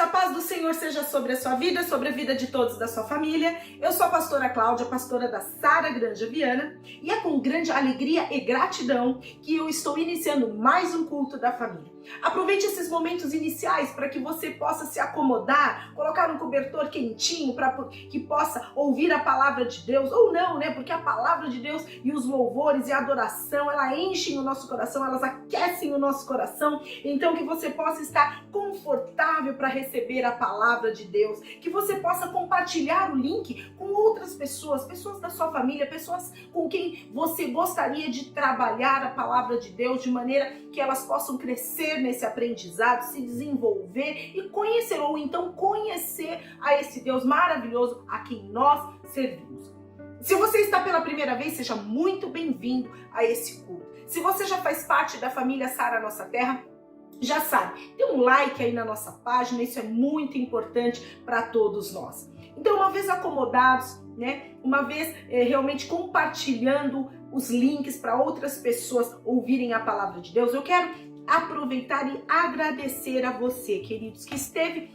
a paz do Senhor seja sobre a sua vida, sobre a vida de todos da sua família. Eu sou a pastora Cláudia, pastora da Sara Granja Viana, e é com grande alegria e gratidão que eu estou iniciando mais um culto da família. Aproveite esses momentos iniciais para que você possa se acomodar, colocar um cobertor quentinho para que possa ouvir a palavra de Deus, ou não, né? Porque a palavra de Deus e os louvores e a adoração, ela enchem o nosso coração, elas aquecem o nosso coração. Então que você possa estar confortável para receber a palavra de Deus, que você possa compartilhar o link com outras pessoas, pessoas da sua família, pessoas com quem você gostaria de trabalhar a palavra de Deus de maneira que elas possam crescer nesse aprendizado, se desenvolver e conhecer, ou então conhecer a esse Deus maravilhoso a quem nós servimos. Se você está pela primeira vez, seja muito bem-vindo a esse culto. Se você já faz parte da família Sara Nossa Terra, já sabe, dê um like aí na nossa página, isso é muito importante para todos nós. Então, uma vez acomodados, né, uma vez realmente compartilhando os links para outras pessoas ouvirem a palavra de Deus, eu quero aproveitar e agradecer a você, queridos, que esteve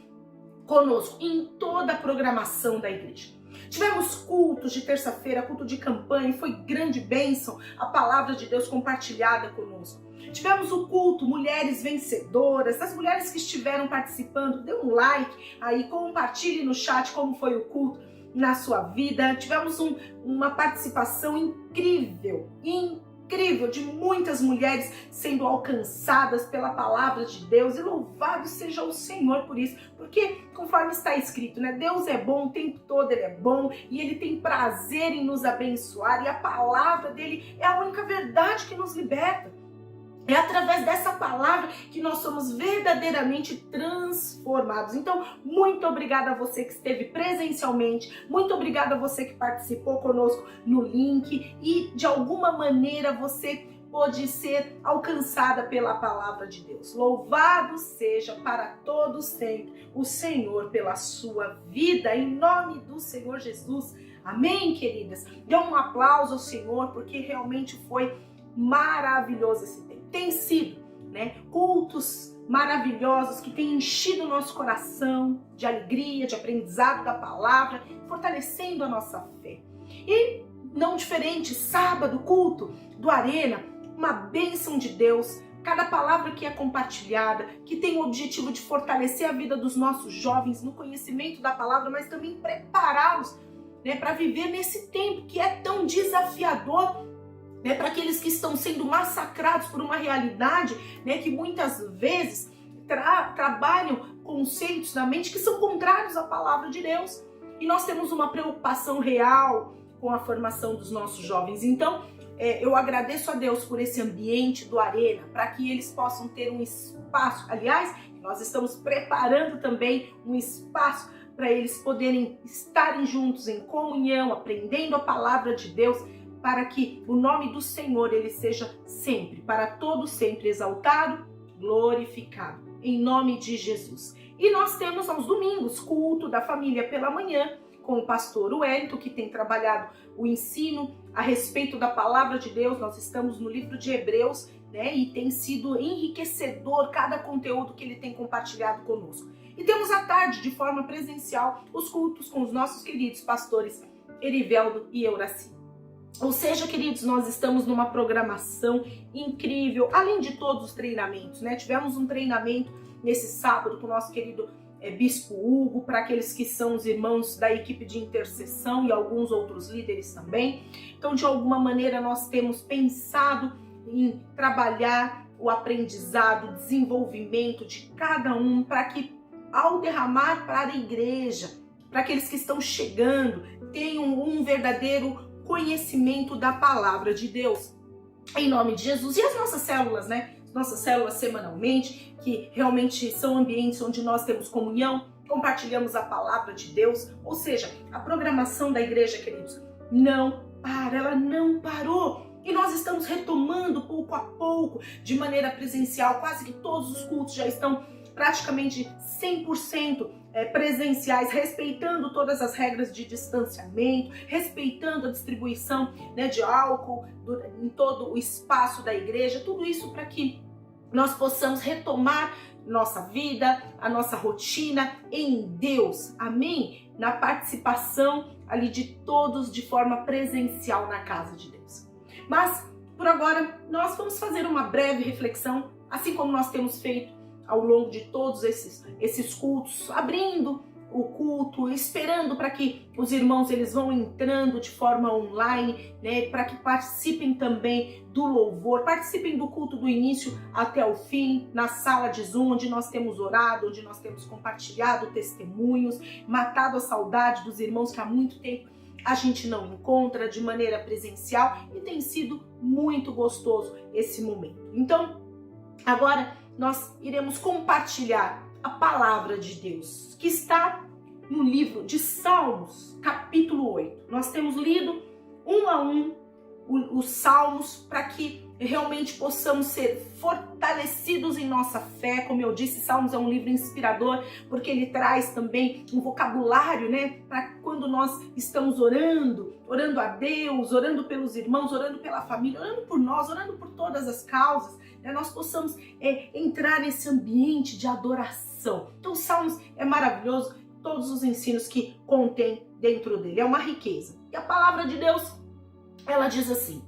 conosco em toda a programação da igreja. Tivemos cultos de terça-feira, culto de campanha, foi grande bênção a palavra de Deus compartilhada conosco. Tivemos o culto Mulheres Vencedoras, as mulheres que estiveram participando, dê um like aí, compartilhe no chat como foi o culto na sua vida. Tivemos uma participação incrível de muitas mulheres sendo alcançadas pela palavra de Deus, e louvado seja o Senhor por isso, porque conforme está escrito, né, Deus é bom, o tempo todo Ele é bom e Ele tem prazer em nos abençoar, e a palavra dele é a única verdade que nos liberta. É através dessa palavra que nós somos verdadeiramente transformados. Então, muito obrigada a você que esteve presencialmente, muito obrigada a você que participou conosco no link e de alguma maneira você pôde ser alcançada pela palavra de Deus. Louvado seja para todos sempre o Senhor pela sua vida, em nome do Senhor Jesus. Amém, queridas? Dê um aplauso ao Senhor, porque realmente foi maravilhoso esse tempo. Tem sido, né, cultos maravilhosos que têm enchido o nosso coração de alegria, de aprendizado da palavra, fortalecendo a nossa fé. E não diferente, sábado, culto do Arena, uma bênção de Deus. Cada palavra que é compartilhada, que tem o objetivo de fortalecer a vida dos nossos jovens no conhecimento da palavra, mas também prepará-los, né, para viver nesse tempo que é tão desafiador, né, para aqueles que estão sendo massacrados por uma realidade, né, que muitas vezes trabalham conceitos na mente que são contrários à palavra de Deus. E nós temos uma preocupação real com a formação dos nossos jovens. Então, eu agradeço a Deus por esse ambiente do Arena, para que eles possam ter um espaço. Aliás, nós estamos preparando também um espaço para eles poderem estarem juntos em comunhão, aprendendo a palavra de Deus, para que o nome do Senhor ele seja sempre, para todo sempre exaltado, glorificado, em nome de Jesus. E nós temos aos domingos culto da família pela manhã, com o pastor Wellington, que tem trabalhado o ensino a respeito da palavra de Deus. Nós estamos no livro de Hebreus, né, e tem sido enriquecedor cada conteúdo que ele tem compartilhado conosco. E temos à tarde, de forma presencial, os cultos com os nossos queridos pastores Eriveldo e Euraci. Ou seja, queridos, nós estamos numa programação incrível, além de todos os treinamentos, né? Tivemos um treinamento nesse sábado com o nosso querido Bispo Hugo, para aqueles que são os irmãos da equipe de intercessão e alguns outros líderes também. Então, de alguma maneira, nós temos pensado em trabalhar o aprendizado, o desenvolvimento de cada um, para que, ao derramar para a igreja, para aqueles que estão chegando, tenham um verdadeiro conhecimento da palavra de Deus, em nome de Jesus. E as nossas células, né? Nossas células semanalmente, que realmente são ambientes onde nós temos comunhão, compartilhamos a palavra de Deus. Ou seja, a programação da igreja, queridos, não para, ela não parou. E nós estamos retomando pouco a pouco, de maneira presencial. Quase que todos os cultos já estão praticamente 100% presenciais, respeitando todas as regras de distanciamento, respeitando a distribuição, né, de álcool em todo o espaço da igreja. Tudo isso para que nós possamos retomar nossa vida, a nossa rotina em Deus, amém? Na participação ali de todos de forma presencial na casa de Deus. Mas, por agora, nós vamos fazer uma breve reflexão, assim como nós temos feito ao longo de todos esses cultos, abrindo o culto, esperando para que os irmãos eles vão entrando de forma online, né, para que participem também do louvor, participem do culto do início até o fim, na sala de Zoom, onde nós temos orado, onde nós temos compartilhado testemunhos, matado a saudade dos irmãos que há muito tempo a gente não encontra de maneira presencial, e tem sido muito gostoso esse momento. Então, agora nós iremos compartilhar a palavra de Deus, que está no livro de Salmos, capítulo 8. Nós temos lido um a um os Salmos para que realmente possamos ser fortalecidos em nossa fé. Como eu disse, Salmos é um livro inspirador, porque ele traz também um vocabulário, né, para quando nós estamos orando a Deus, orando pelos irmãos, orando pela família, orando por nós, orando por todas as causas, né, nós possamos entrar nesse ambiente de adoração. Então, Salmos é maravilhoso, todos os ensinos que contém dentro dele, é uma riqueza. E a palavra de Deus, ela diz assim: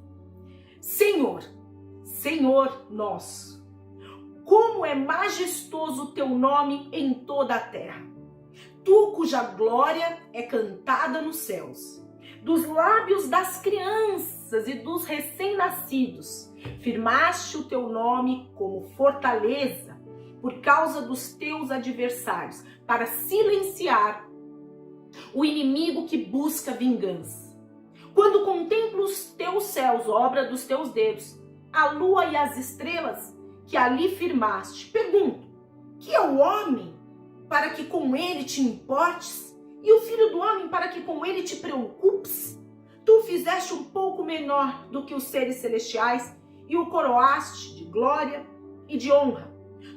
Senhor, Senhor nosso, como é majestoso o teu nome em toda a terra. Tu cuja glória é cantada nos céus, dos lábios das crianças e dos recém-nascidos, firmaste o teu nome como fortaleza por causa dos teus adversários, para silenciar o inimigo que busca vingança. Quando contemplo os teus céus, obra dos teus dedos, a lua e as estrelas que ali firmaste, pergunto: que é o homem para que com ele te importes? E o filho do homem para que com ele te preocupes? Tu o fizeste um pouco menor do que os seres celestiais e o coroaste de glória e de honra.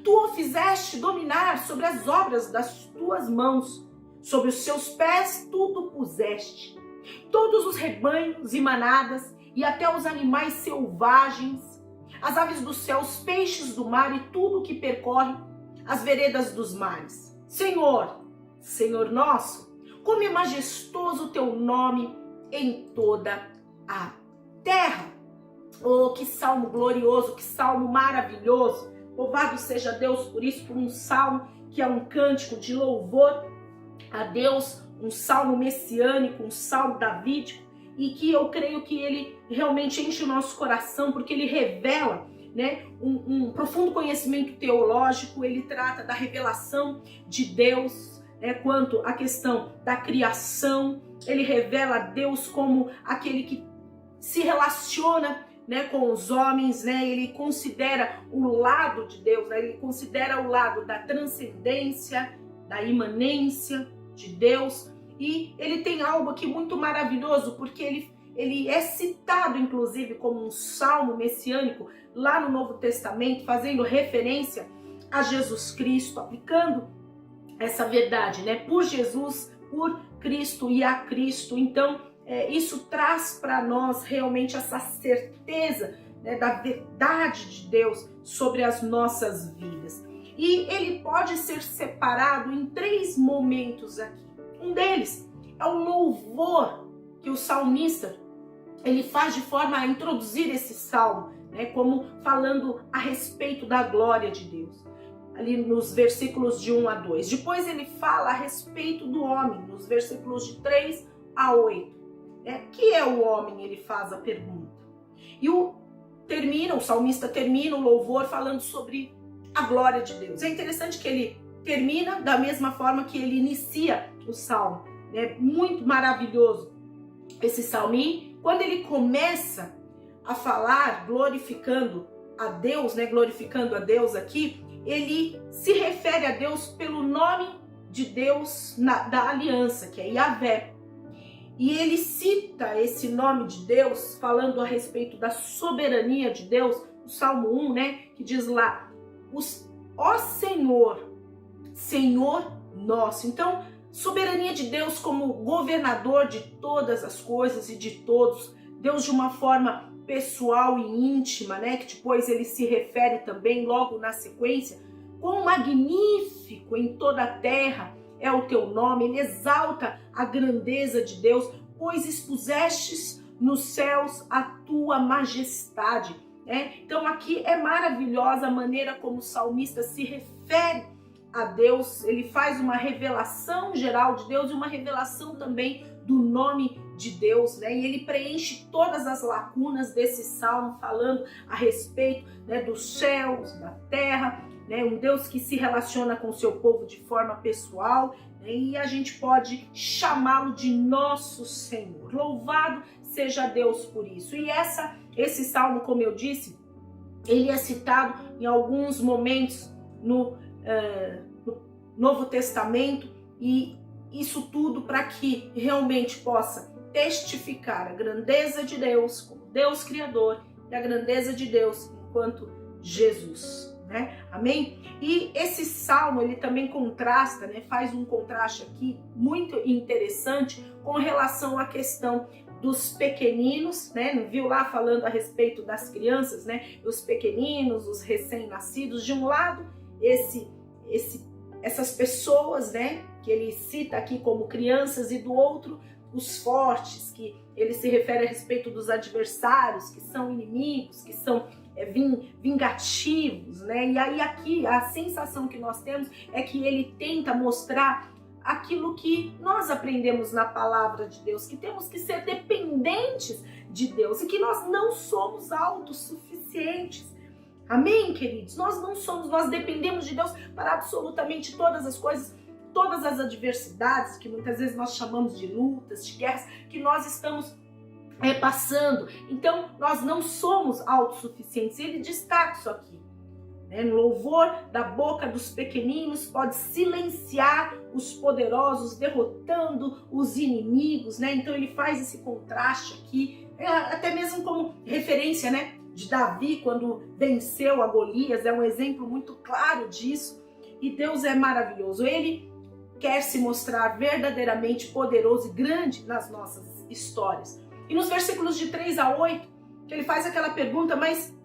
Tu o fizeste dominar sobre as obras das tuas mãos, sobre os seus pés tudo puseste. Todos os rebanhos e manadas, e até os animais selvagens, as aves do céu, os peixes do mar e tudo o que percorre as veredas dos mares. Senhor, Senhor nosso, como é majestoso o teu nome em toda a terra. Oh, que salmo glorioso, que salmo maravilhoso. Louvado seja Deus por isso, por um salmo que é um cântico de louvor a Deus, um salmo messiânico, um salmo davídico, e que eu creio que ele realmente enche o nosso coração, porque ele revela, né, um profundo conhecimento teológico. Ele trata da revelação de Deus, né, quanto à questão da criação. Ele revela Deus como aquele que se relaciona, né, com os homens, né, ele considera o lado de Deus, né, ele considera o lado da transcendência, da imanência de Deus. E ele tem algo aqui muito maravilhoso, porque ele é citado, inclusive, como um salmo messiânico lá no Novo Testamento, fazendo referência a Jesus Cristo, aplicando essa verdade, né? Por Jesus, por Cristo e a Cristo. Então, isso traz para nós realmente essa certeza, né, da verdade de Deus sobre as nossas vidas. E ele pode ser separado em 3 momentos aqui. Um deles é o louvor que o salmista ele faz de forma a introduzir esse salmo, né, como falando a respeito da glória de Deus, ali nos versículos de 1 a 2. Depois ele fala a respeito do homem, nos versículos de 3 a 8. Que é o homem? Ele faz a pergunta. E o salmista termina o louvor falando sobre a glória de Deus. É interessante que ele termina da mesma forma que ele inicia o salmo. É muito maravilhoso esse salmo. E quando ele começa a falar, glorificando a Deus, né, glorificando a Deus aqui, ele se refere a Deus pelo nome de Deus da aliança, que é Yahvé. E ele cita esse nome de Deus falando a respeito da soberania de Deus, o Salmo 1, né, que diz lá: ó Senhor, Senhor nosso. Então, soberania de Deus como governador de todas as coisas e de todos, Deus de uma forma pessoal e íntima, né, que depois ele se refere também logo na sequência quão magnífico em toda a terra é o teu nome. Ele exalta a grandeza de Deus, pois expusestes nos céus a tua majestade. Então aqui é maravilhosa a maneira como o salmista se refere a Deus. Ele faz uma revelação geral de Deus e uma revelação também do nome de Deus, e ele preenche todas as lacunas desse salmo, falando a respeito, dos céus, da terra, um Deus que se relaciona com o seu povo de forma pessoal, e a gente pode chamá-lo de nosso Senhor. Louvado seja Deus por isso. E esse salmo, como eu disse, ele é citado em alguns momentos no Novo Testamento, e isso tudo para que realmente possa testificar a grandeza de Deus como Deus Criador e a grandeza de Deus enquanto Jesus, Amém? E esse salmo, ele também contrasta, faz um contraste aqui muito interessante com relação à questão dos pequeninos, não viu lá falando a respeito das crianças, os pequeninos, os recém-nascidos, de um lado, essas pessoas, que ele cita aqui como crianças, e do outro, os fortes, que ele se refere a respeito dos adversários, que são inimigos, que são vingativos, E aí aqui a sensação que nós temos é que ele tenta mostrar aquilo que nós aprendemos na palavra de Deus, que temos que ser dependentes de Deus e que nós não somos autossuficientes. Amém, queridos? Nós não somos, nós dependemos de Deus para absolutamente todas as coisas, todas as adversidades que muitas vezes nós chamamos de lutas, de guerras, que nós estamos passando. Então, nós não somos autossuficientes. Ele destaca isso aqui. No louvor da boca dos pequeninos pode silenciar os poderosos, derrotando os inimigos, Então, ele faz esse contraste aqui, até mesmo como referência, de Davi, quando venceu a Golias, é um exemplo muito claro disso. E Deus é maravilhoso. Ele quer se mostrar verdadeiramente poderoso e grande nas nossas histórias. E nos versículos de 3 a 8, que ele faz aquela pergunta, mas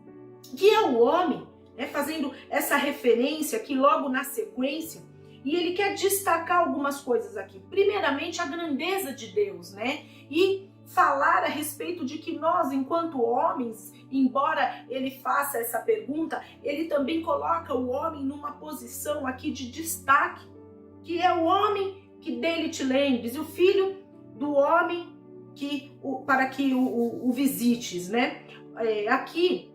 que é o homem? Fazendo essa referência aqui logo na sequência, e ele quer destacar algumas coisas aqui. Primeiramente, a grandeza de Deus, E falar a respeito de que nós, enquanto homens, embora ele faça essa pergunta, ele também coloca o homem numa posição aqui de destaque, que é o homem que dele te lembres, e o filho do homem para que o visites, Aqui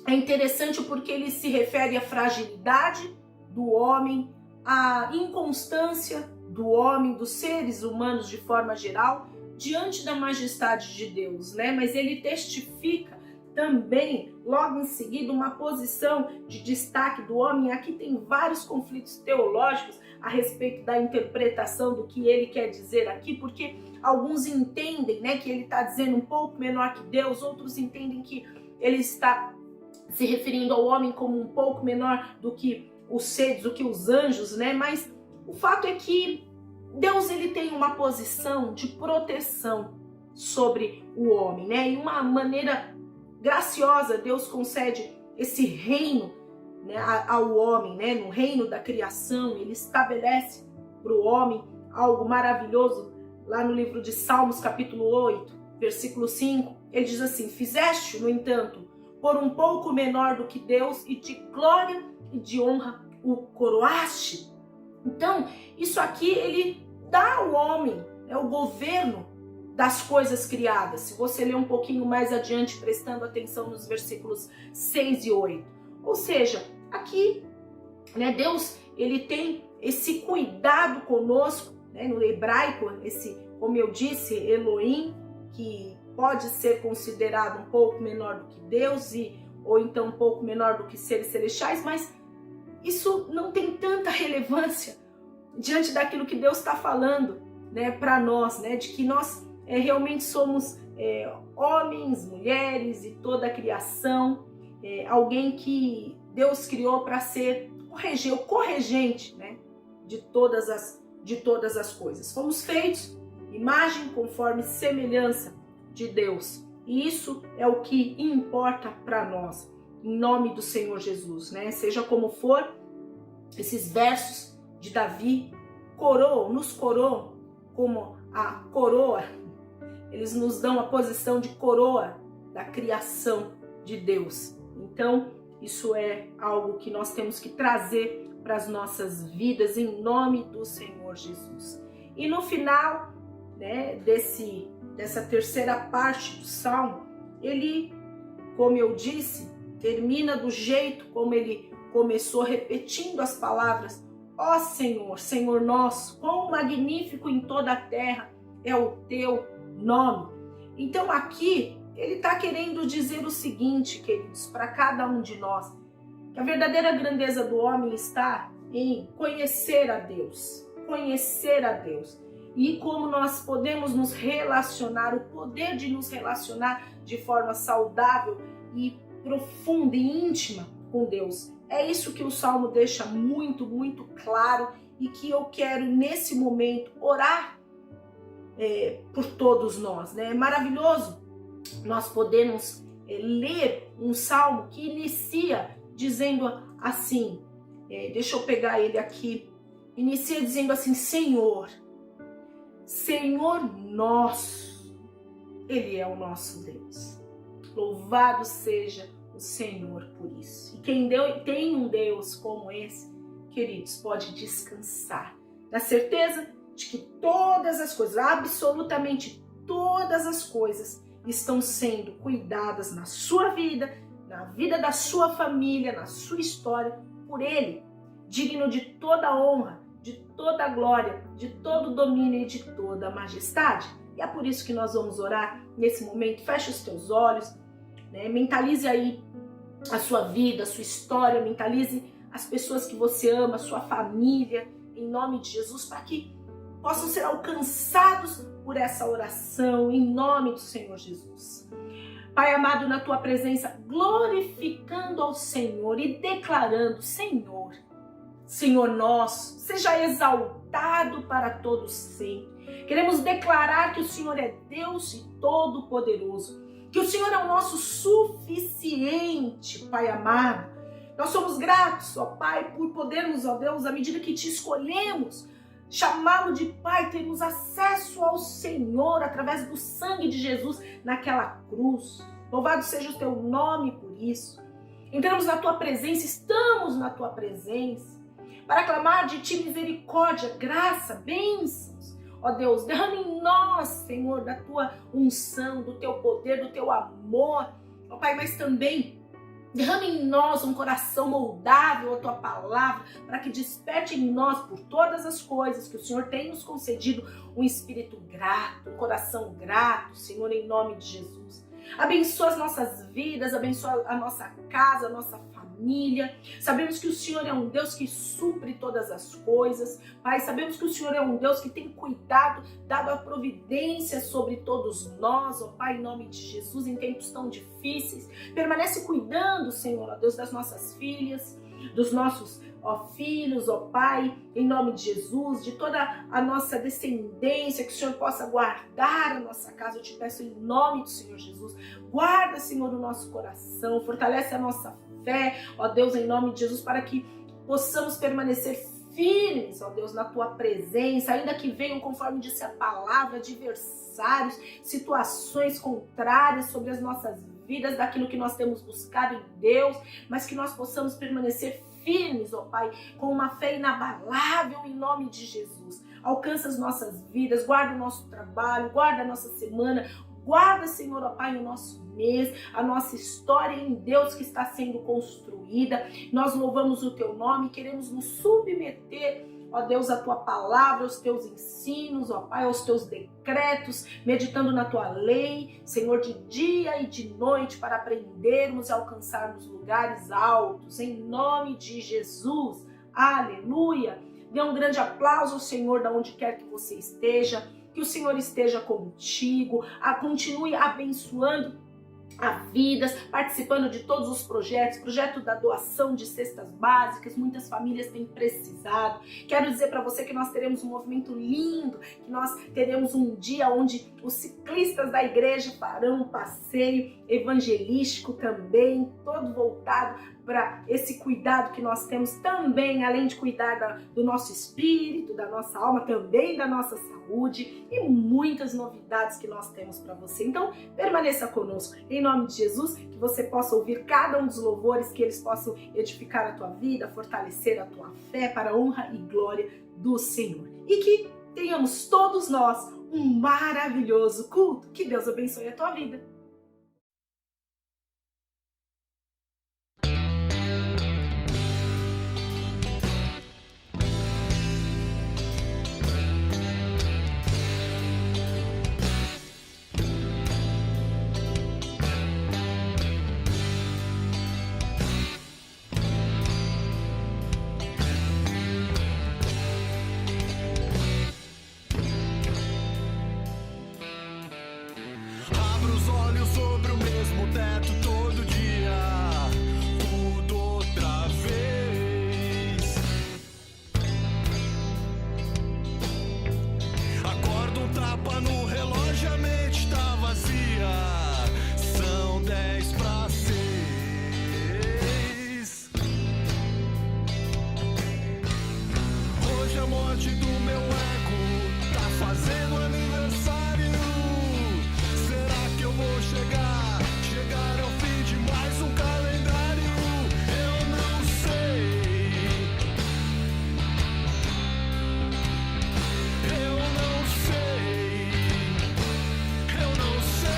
é interessante porque ele se refere à fragilidade do homem, à inconstância do homem, dos seres humanos de forma geral, diante da majestade de Deus, Mas ele testifica também, logo em seguida, uma posição de destaque do homem. Aqui tem vários conflitos teológicos a respeito da interpretação do que ele quer dizer aqui, porque alguns entendem, que ele está dizendo um pouco menor que Deus, outros entendem que ele está se referindo ao homem como um pouco menor do que os seres, do que os anjos, Mas o fato é que Deus, ele tem uma posição de proteção sobre o homem, E uma maneira graciosa, Deus concede esse reino, ao homem, No reino da criação, ele estabelece para o homem algo maravilhoso. Lá no livro de Salmos, capítulo 8, versículo 5, ele diz assim: fizeste, no entanto, por um pouco menor do que Deus, e de glória e de honra o coroaste. Então, isso aqui, ele dá ao homem, o governo das coisas criadas. Se você ler um pouquinho mais adiante, prestando atenção nos versículos 6 e 8. Ou seja, aqui, Deus, ele tem esse cuidado conosco, no hebraico, como eu disse, Elohim, que pode ser considerado um pouco menor do que Deus, ou então um pouco menor do que seres celestiais, mas isso não tem tanta relevância diante daquilo que Deus está falando, para nós, de que nós realmente somos homens, mulheres e toda a criação, alguém que Deus criou para ser o corregente, de todas as coisas. Fomos feitos imagem conforme semelhança de Deus. E isso é o que importa para nós, em nome do Senhor Jesus, Seja como for, esses versos de Davi nos coroam como a coroa. Eles nos dão a posição de coroa da criação de Deus. Então, isso é algo que nós temos que trazer para as nossas vidas em nome do Senhor Jesus. E no final, né, dessa terceira parte do Salmo, ele, como eu disse, termina do jeito como ele começou, repetindo as palavras: ó Senhor, Senhor nosso, quão magnífico em toda a terra é o teu nome. Então aqui ele está querendo dizer o seguinte, queridos, para cada um de nós, que a verdadeira grandeza do homem está em conhecer a Deus, e como nós podemos nos relacionar, o poder de nos relacionar de forma saudável e profunda e íntima com Deus. É isso que o Salmo deixa muito, muito claro e que eu quero nesse momento orar por todos nós, né? É maravilhoso nós podemos ler um Salmo que inicia dizendo assim, deixa eu pegar ele aqui, inicia dizendo assim: Senhor, Senhor nosso, Ele é o nosso Deus. Louvado seja o Senhor por isso. E quem tem um Deus como esse, queridos, pode descansar na certeza de que todas as coisas, absolutamente todas as coisas, estão sendo cuidadas na sua vida, na vida da sua família, na sua história, por Ele, digno de toda honra, de toda glória, de todo domínio e de toda majestade. E é por isso que nós vamos orar nesse momento. Feche os teus olhos, né? Mentalize aí a sua vida, a sua história, mentalize as pessoas que você ama, a sua família, em nome de Jesus, para que possam ser alcançados por essa oração, em nome do Senhor Jesus. Pai amado, na tua presença, glorificando ao Senhor e declarando: Senhor, Senhor nosso, seja exaltado para todos sempre. Queremos declarar que o Senhor é Deus e Todo-Poderoso, que o Senhor é o nosso suficiente, Pai amado. Nós somos gratos, ó Pai, por podermos, ó Deus, à medida que te escolhemos, chamá-lo de Pai, termos acesso ao Senhor através do sangue de Jesus naquela cruz. Louvado seja o teu nome por isso. Entramos na tua presença, estamos na tua presença, para clamar de ti misericórdia, graça, bênçãos. Ó Deus, derrama em nós, Senhor, da tua unção, do teu poder, do teu amor. Ó Pai, mas também derrama em nós um coração moldável à tua palavra, para que desperte em nós por todas as coisas que o Senhor tem nos concedido, um espírito grato, um coração grato, Senhor, em nome de Jesus. Abençoa as nossas vidas, abençoa a nossa casa, a nossa família. Sabemos que o Senhor é um Deus que supre todas as coisas. Pai, sabemos que o Senhor é um Deus que tem cuidado, dado a providência sobre todos nós, ó Pai, em nome de Jesus, em tempos tão difíceis. Permanece cuidando, Senhor, ó Deus, das nossas filhas, dos nossos filhos, ó Pai, em nome de Jesus, de toda a nossa descendência, que o Senhor possa guardar a nossa casa. Eu te peço em nome do Senhor Jesus. Guarda, Senhor, o nosso coração, fortalece a nossa fé, ó Deus, em nome de Jesus, para que possamos permanecer firmes, ó Deus, na tua presença, ainda que venham, conforme disse a palavra, adversários, situações contrárias sobre as nossas vidas, daquilo que nós temos buscado em Deus, mas que nós possamos permanecer firmes, ó Pai, com uma fé inabalável em nome de Jesus. Alcança as nossas vidas, guarda o nosso trabalho, guarda a nossa semana, guarda, Senhor, ó Pai, o nosso mês, a nossa história em Deus que está sendo construída. Nós louvamos o teu nome, queremos nos submeter, ó Deus, à tua palavra, aos teus ensinos, ó Pai, aos teus decretos, meditando na tua lei, Senhor, de dia e de noite, para aprendermos e alcançarmos lugares altos, em nome de Jesus. Aleluia! Dê um grande aplauso ao Senhor, da onde quer que você esteja. Que o Senhor esteja contigo, continue abençoando a vidas, participando de todos os projetos, projeto da doação de cestas básicas, muitas famílias têm precisado. Quero dizer para você que nós teremos um movimento lindo, que nós teremos um dia onde os ciclistas da igreja farão um passeio evangelístico também, todo voltado para esse cuidado que nós temos também, além de cuidar do nosso espírito, da nossa alma, também da nossa saúde e muitas novidades que nós temos para você. Então, permaneça conosco, em nome de Jesus, que você possa ouvir cada um dos louvores, que eles possam edificar a tua vida, fortalecer a tua fé para a honra e glória do Senhor. E que tenhamos todos nós um maravilhoso culto. Que Deus abençoe a tua vida. Sobre o mesmo teto todo dia, tudo outra vez. Acorda um tapa no relógio, a mente tá vazia. São 10:06. Hoje a morte do meu ego tá fazendo aniversário. Vou chegar ao fim de mais um calendário. Eu não sei, eu não sei, eu não sei.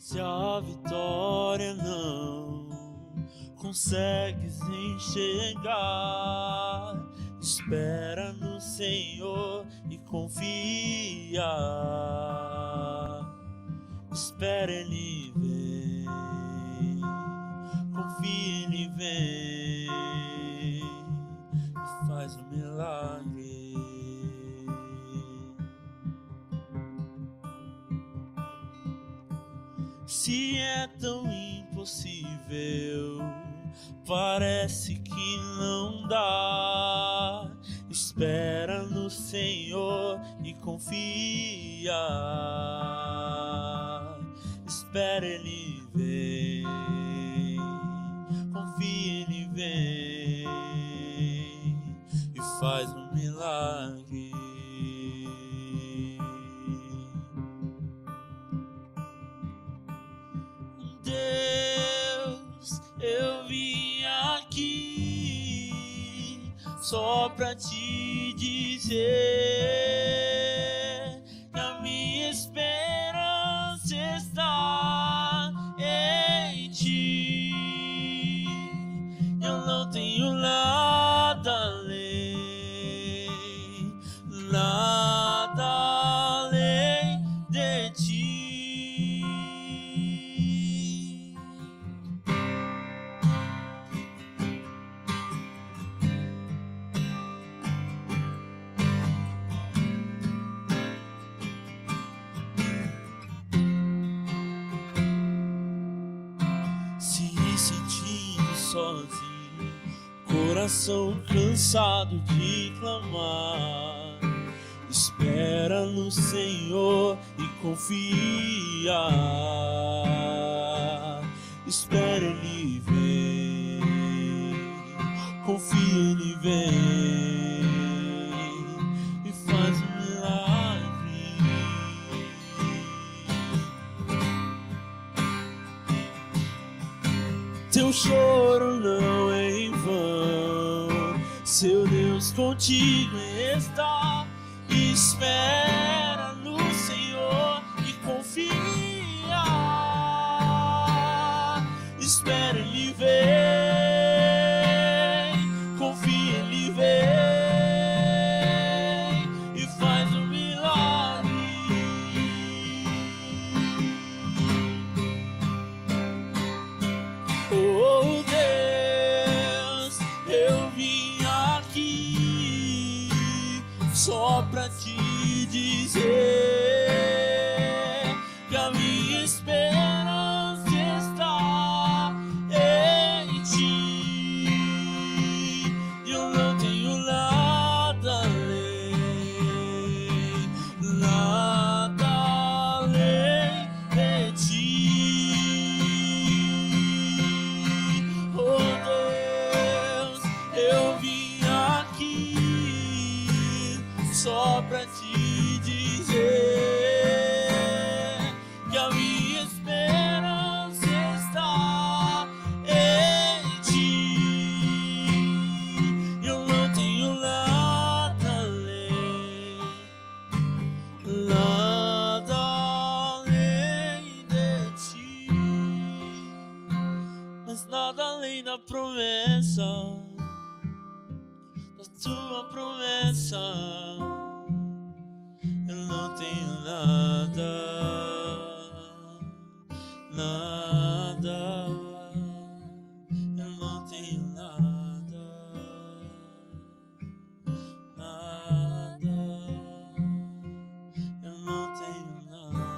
Se a vitória não consegues enxergar, espera no Senhor e confia. Espera, Ele vem, confia, Ele vem e faz um milagre. Se é tão impossível, parece que não dá, espera no Senhor e confia. Espera, Ele vem, confia, Ele vem e faz um milagre. Deus, eu vim aqui só pra te dizer que a minha esperança está em ti. Eu não tenho nada além, nada além de ti. Sozinho, coração cansado de clamar, espera no Senhor e confia. Espera, Ele vem, confia, Ele vem e faz um milagre. Teu choro não é em vão, seu Deus contigo está. Espera no Senhor e confia. Espera, Ele vem, confia, Ele vem e faz um milagre. Oh Deus, eu vim aqui só pra te dizer que a minha esperança está em ti. Eu não tenho nada além, nada além de ti. Só pra te dizer que a minha esperança está em ti. Eu não tenho nada além, nada além de ti, mas nada além da promessa, da tua promessa. Eu não tenho nada, nada. Eu não tenho nada, nada. Eu não tenho nada.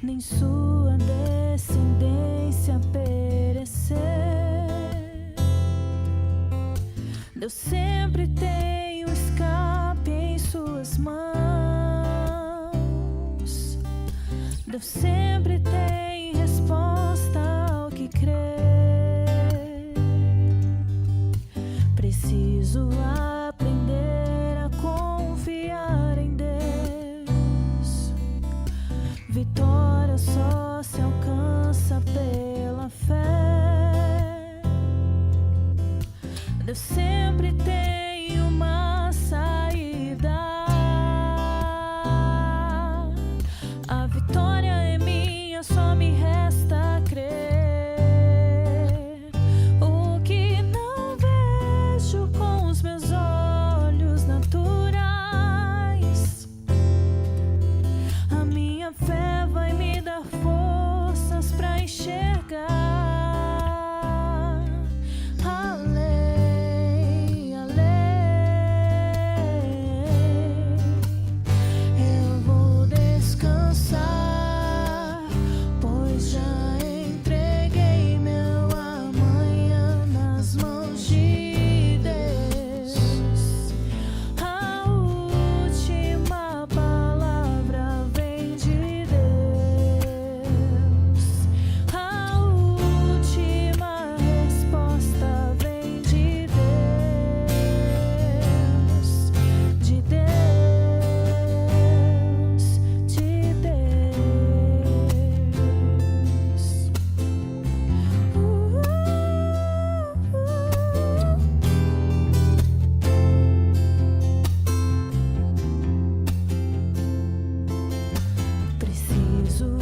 nem sua descendência perecer. Deus sempre tem um escape em suas mãos. Deus sempre tem resposta ao que crer. Preciso aprender a confiar em Deus. Vitória só se alcança pela fé. Deus sempre tem uma saída. A vitória é minha, só me resta crer. O que não vejo com os meus olhos naturais, a minha fé vai me dar forças pra enxergar. Além, eu vou descansar, pois já entreguei meu amanhã nas mãos de Deus. A última palavra vem de Deus. A última resposta vem de Deus. De Deus, de Deus. Preciso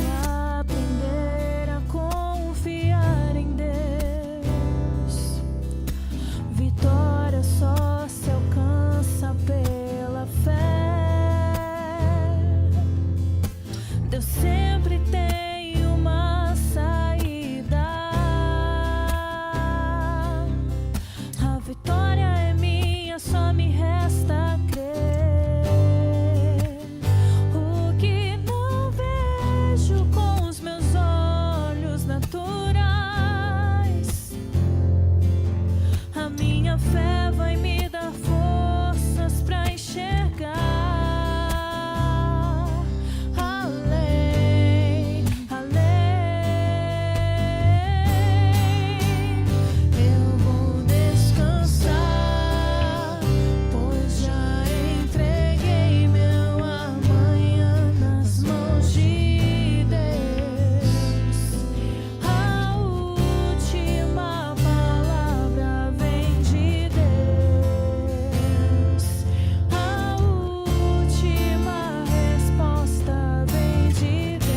aprender a confiar em Deus. Vitória só se alcança pela fé. Deus sempre tem uma saída. A vitória é minha, só me resta crer. O que não vejo com os meus olhos naturais, a minha fé vai me dar forças pra enxergar. Além, eu vou descansar, pois já entreguei meu amanhã nas mãos de Deus. A última palavra vem de Deus. A última resposta vem de Deus.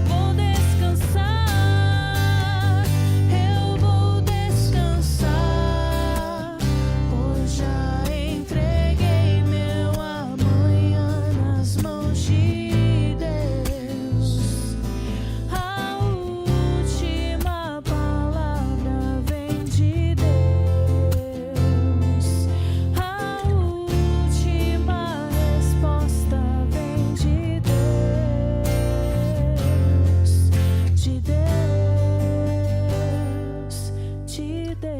Vou descansar, eu vou descansar, pois já entreguei meu amanhã nas mãos de Deus. A última palavra vem de Deus. A última resposta vem de Deus. De Deus, de Deus.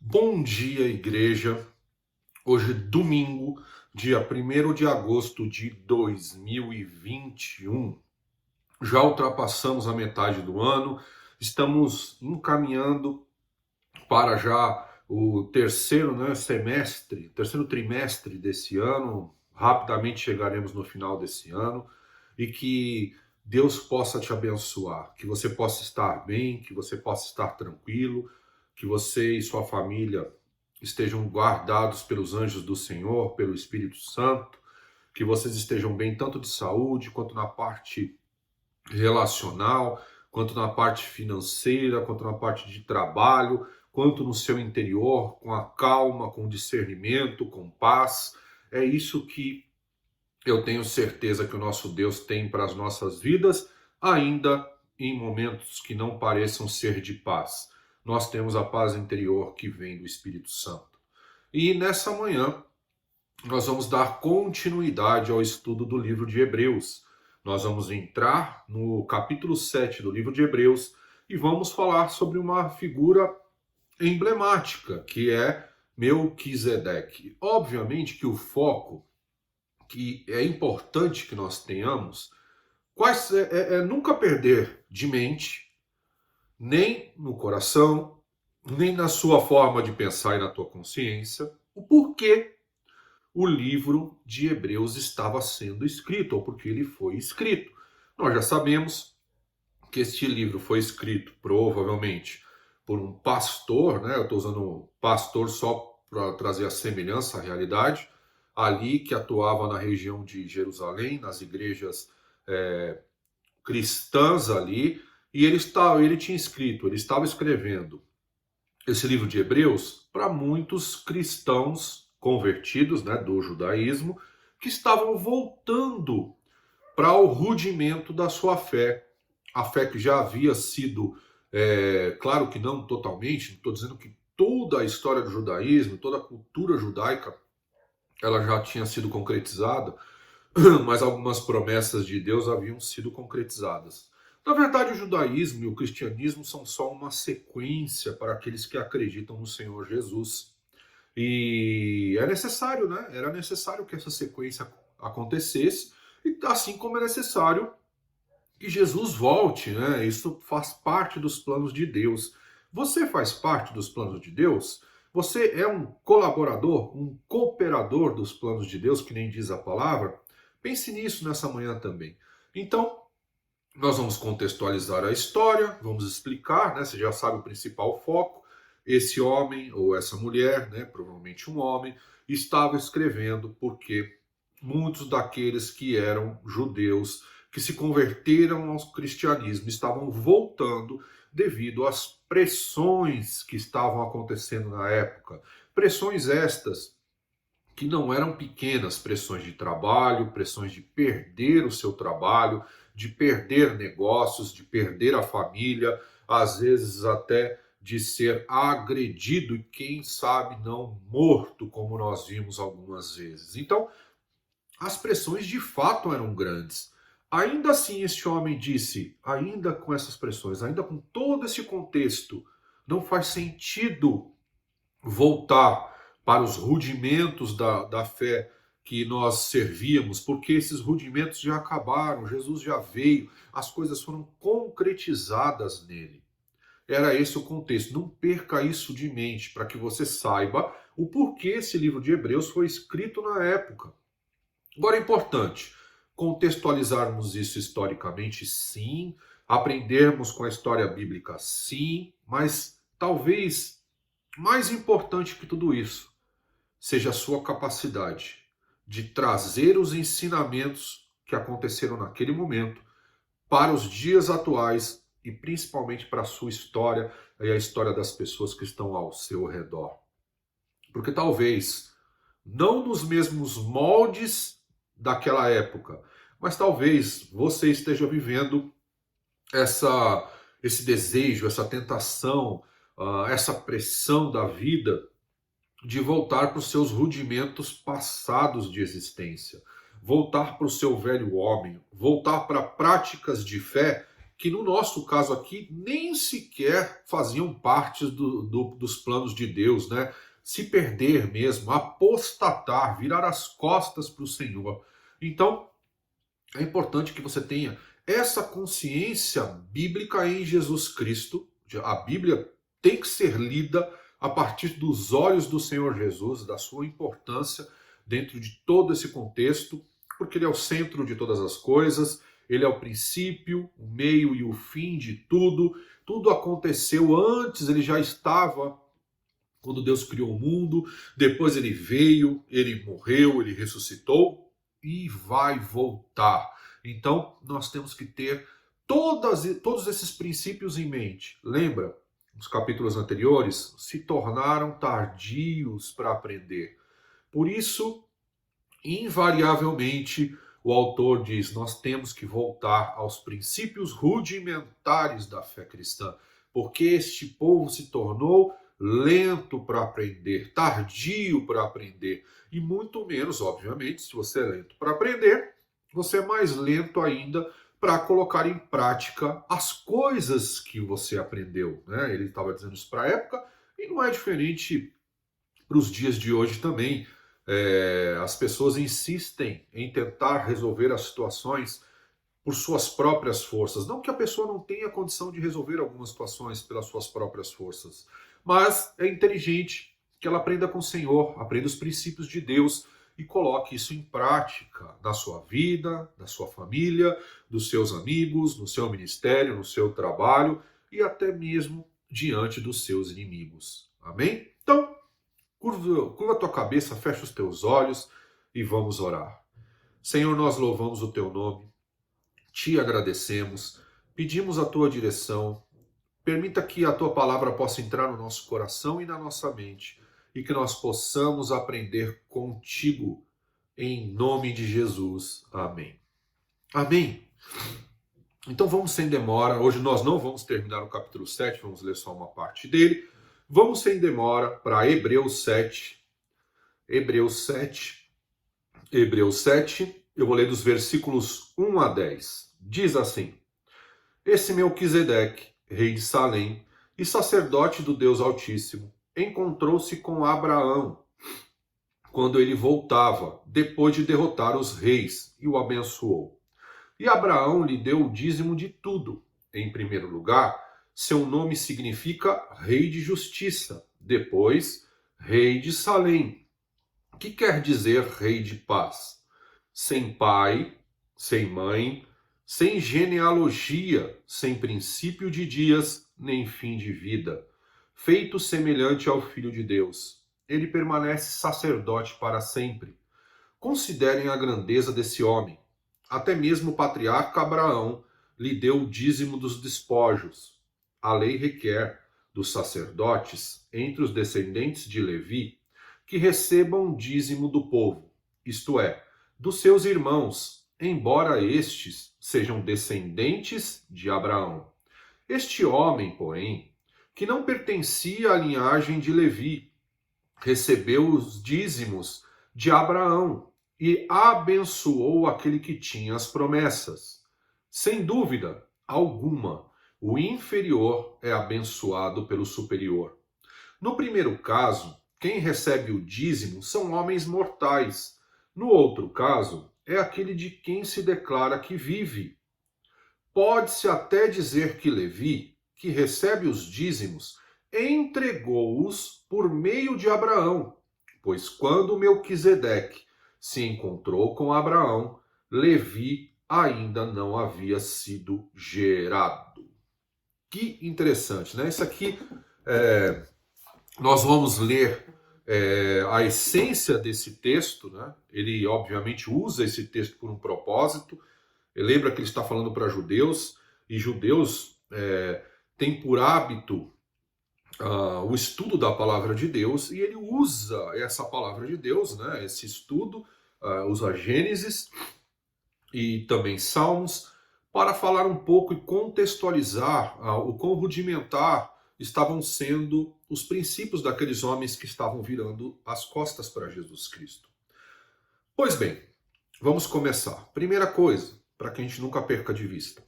Bom dia, igreja. Hoje, domingo, dia 1º de agosto de 2021. Já ultrapassamos a metade do ano, estamos encaminhando para já o terceiro terceiro trimestre desse ano. Rapidamente chegaremos no final desse ano e que Deus possa te abençoar, que você possa estar bem, que você possa estar tranquilo, que você e sua família estejam guardados pelos anjos do Senhor, pelo Espírito Santo, que vocês estejam bem tanto de saúde, quanto na parte relacional, quanto na parte financeira, quanto na parte de trabalho, quanto no seu interior, com a calma, com discernimento, com paz. É isso que eu tenho certeza que o nosso Deus tem para as nossas vidas, ainda em momentos que não pareçam ser de paz. Nós temos a paz interior que vem do Espírito Santo. E nessa manhã, nós vamos dar continuidade ao estudo do livro de Hebreus. Nós vamos entrar no capítulo 7 do livro de Hebreus e vamos falar sobre uma figura emblemática, que é Melquisedeque. Obviamente que o foco que é importante que nós tenhamos é nunca perder de mente, nem no coração, nem na sua forma de pensar e na tua consciência, o porquê o livro de Hebreus estava sendo escrito, ou porque ele foi escrito. Nós já sabemos que este livro foi escrito, provavelmente, por um pastor, né? Eu estou usando pastor só para trazer a semelhança à realidade, ali que atuava na região de Jerusalém, nas igrejas cristãs ali, e ele estava escrevendo esse livro de Hebreus para muitos cristãos convertidos, né, do judaísmo, que estavam voltando para o rudimento da sua fé. A fé que já havia sido, claro que não totalmente, estou dizendo que toda a história do judaísmo, toda a cultura judaica, ela já tinha sido concretizada, mas algumas promessas de Deus haviam sido concretizadas. Na verdade, o judaísmo e o cristianismo são só uma sequência para aqueles que acreditam no Senhor Jesus. E é necessário, né? Era necessário que essa sequência acontecesse, e assim como é necessário que Jesus volte, né? Isso faz parte dos planos de Deus. Você faz parte dos planos de Deus? Você é um colaborador, um cooperador dos planos de Deus, que nem diz a palavra? Pense nisso nessa manhã também. Então, nós vamos contextualizar a história, vamos explicar, né? Você já sabe o principal foco. Esse homem ou essa mulher, né, provavelmente um homem, estava escrevendo porque muitos daqueles que eram judeus, que se converteram ao cristianismo, estavam voltando devido às pressões que estavam acontecendo na época. Pressões estas que não eram pequenas, pressões de trabalho, pressões de perder o seu trabalho, de perder negócios, de perder a família, às vezes até de ser agredido e, quem sabe, não morto, como nós vimos algumas vezes. Então, as pressões de fato eram grandes. Ainda assim, este homem disse, ainda com essas pressões, ainda com todo esse contexto, não faz sentido voltar para os rudimentos da fé que nós servíamos, porque esses rudimentos já acabaram, Jesus já veio, as coisas foram concretizadas nele. Era esse o contexto. Não perca isso de mente, para que você saiba o porquê esse livro de Hebreus foi escrito na época. Agora é importante contextualizarmos isso historicamente, sim, aprendermos com a história bíblica, sim, mas talvez mais importante que tudo isso seja a sua capacidade de trazer os ensinamentos que aconteceram naquele momento para os dias atuais e principalmente para a sua história e a história das pessoas que estão ao seu redor. Porque talvez, não nos mesmos moldes daquela época, mas talvez você esteja vivendo esse desejo, essa tentação, essa pressão da vida de voltar para os seus rudimentos passados de existência, voltar para o seu velho homem, voltar para práticas de fé que no nosso caso aqui nem sequer faziam parte dos planos de Deus, né? Se perder mesmo, apostatar, virar as costas para o Senhor. Então, é importante que você tenha essa consciência bíblica em Jesus Cristo. A Bíblia tem que ser lida a partir dos olhos do Senhor Jesus, da sua importância dentro de todo esse contexto, porque Ele é o centro de todas as coisas, Ele é o princípio, o meio e o fim de tudo. Tudo aconteceu antes, Ele já estava quando Deus criou o mundo, depois Ele veio, Ele morreu, Ele ressuscitou. e vai voltar. Então, nós temos que ter todos esses princípios em mente. Lembra? Os capítulos anteriores se tornaram tardios para aprender. Por isso, invariavelmente, o autor diz: nós temos que voltar aos princípios rudimentares da fé cristã, porque este povo se tornou lento para aprender, tardio para aprender, e muito menos, obviamente, se você é lento para aprender, você é mais lento ainda para colocar em prática as coisas que você aprendeu, né? Ele estava dizendo isso para a época, e não é diferente para os dias de hoje também. As pessoas insistem em tentar resolver as situações por suas próprias forças. Não que a pessoa não tenha condição de resolver algumas situações pelas suas próprias forças, mas é inteligente que ela aprenda com o Senhor, aprenda os princípios de Deus e coloque isso em prática na sua vida, na sua família, dos seus amigos, no seu ministério, no seu trabalho e até mesmo diante dos seus inimigos. Amém? Então, curva a tua cabeça, fecha os teus olhos e vamos orar. Senhor, nós louvamos o teu nome, te agradecemos, pedimos a tua direção, permita que a tua palavra possa entrar no nosso coração e na nossa mente e que nós possamos aprender contigo, em nome de Jesus. Amém. Amém. Então vamos sem demora, hoje nós não vamos terminar o capítulo 7, vamos ler só uma parte dele. Vamos sem demora para Hebreus 7. Hebreus 7, eu vou ler dos versículos 1 a 10. Diz assim: Esse Melquisedeque, rei de Salém e sacerdote do Deus Altíssimo, encontrou-se com Abraão quando ele voltava, depois de derrotar os reis, e o abençoou. E Abraão lhe deu o dízimo de tudo. Em primeiro lugar, seu nome significa Rei de Justiça, depois, Rei de Salém, que quer dizer Rei de Paz. Sem pai, sem mãe, sem genealogia, sem princípio de dias, nem fim de vida, feito semelhante ao Filho de Deus. Ele permanece sacerdote para sempre. Considerem a grandeza desse homem. Até mesmo o patriarca Abraão lhe deu o dízimo dos despojos. A lei requer dos sacerdotes, entre os descendentes de Levi, que recebam o dízimo do povo, isto é, dos seus irmãos, embora estes sejam descendentes de Abraão. Este homem, porém, que não pertencia à linhagem de Levi, recebeu os dízimos de Abraão e abençoou aquele que tinha as promessas. Sem dúvida alguma, o inferior é abençoado pelo superior. No primeiro caso, quem recebe o dízimo são homens mortais. No outro caso, é aquele de quem se declara que vive. Pode-se até dizer que Levi, que recebe os dízimos, entregou-os por meio de Abraão, pois quando Melquisedeque se encontrou com Abraão, Levi ainda não havia sido gerado. Que interessante, né? Isso aqui, nós vamos ler a essência desse texto, né? Ele, obviamente, usa esse texto por um propósito. Lembra que ele está falando para judeus, e judeus têm por hábito o estudo da palavra de Deus, e ele usa essa palavra de Deus, né? Esse estudo, usa Gênesis e também Salmos, para falar um pouco e contextualizar o quão rudimentar estavam sendo os princípios daqueles homens que estavam virando as costas para Jesus Cristo. Pois bem, vamos começar. Primeira coisa, para que a gente nunca perca de vista.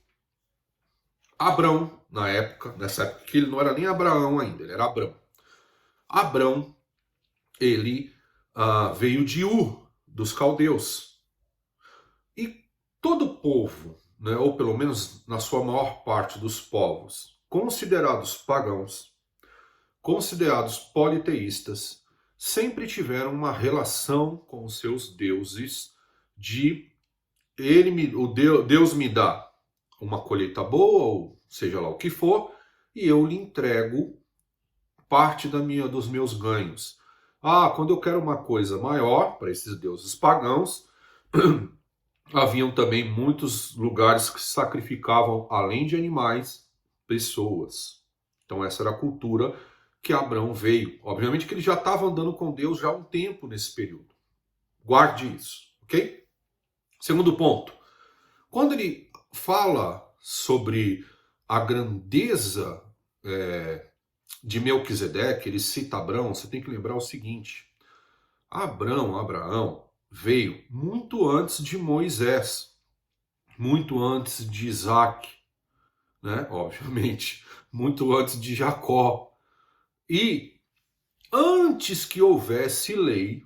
Abrão, nessa época que ele não era nem Abraão ainda, ele era Abrão. Abrão, ele veio de Ur, dos caldeus. E todo povo, né, ou pelo menos na sua maior parte dos povos, considerados pagãos, considerados politeístas, sempre tiveram uma relação com os seus deuses de Deus me dá uma colheita boa, ou seja lá o que for, e eu lhe entrego parte dos meus ganhos. Quando eu quero uma coisa maior para esses deuses pagãos, haviam também muitos lugares que sacrificavam, além de animais, pessoas. Então essa era a cultura que Abraão veio. Obviamente que ele já estava andando com Deus já há um tempo nesse período. Guarde isso, ok? Segundo ponto. Quando ele fala sobre a grandeza de Melquisedeque, ele cita Abraão, você tem que lembrar o seguinte. Abraão, veio muito antes de Moisés, muito antes de Isaac, né? Obviamente, muito antes de Jacó. E antes que houvesse lei,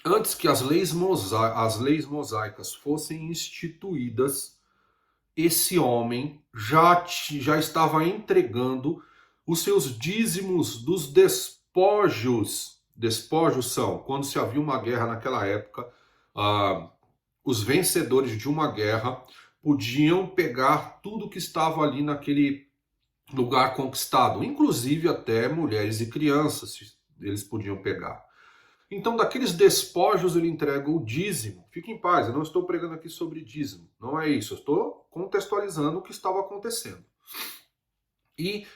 antes que as leis mosaicas fossem instituídas, esse homem já estava entregando os seus dízimos dos despojos. Despojos são, quando se havia uma guerra naquela época, os vencedores de uma guerra podiam pegar tudo que estava ali naquele lugar conquistado, inclusive até mulheres e crianças, eles podiam pegar. Então, daqueles despojos, ele entrega o dízimo. Fique em paz, eu não estou pregando aqui sobre dízimo, não é isso, eu estou contextualizando o que estava acontecendo. E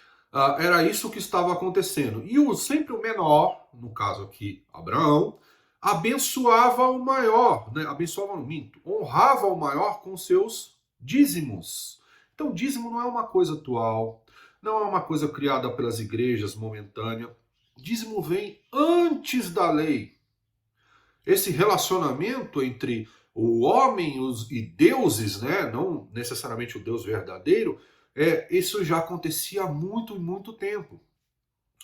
era isso que estava acontecendo. E sempre o menor, no caso aqui, Abraão, abençoava o maior, né? Honrava o maior com seus dízimos. Então, dízimo não é uma coisa atual, não é uma coisa criada pelas igrejas momentânea. Dízimo vem antes da lei. Esse relacionamento entre o homem e deuses, né? Não necessariamente o Deus verdadeiro, isso já acontecia há muito e muito tempo.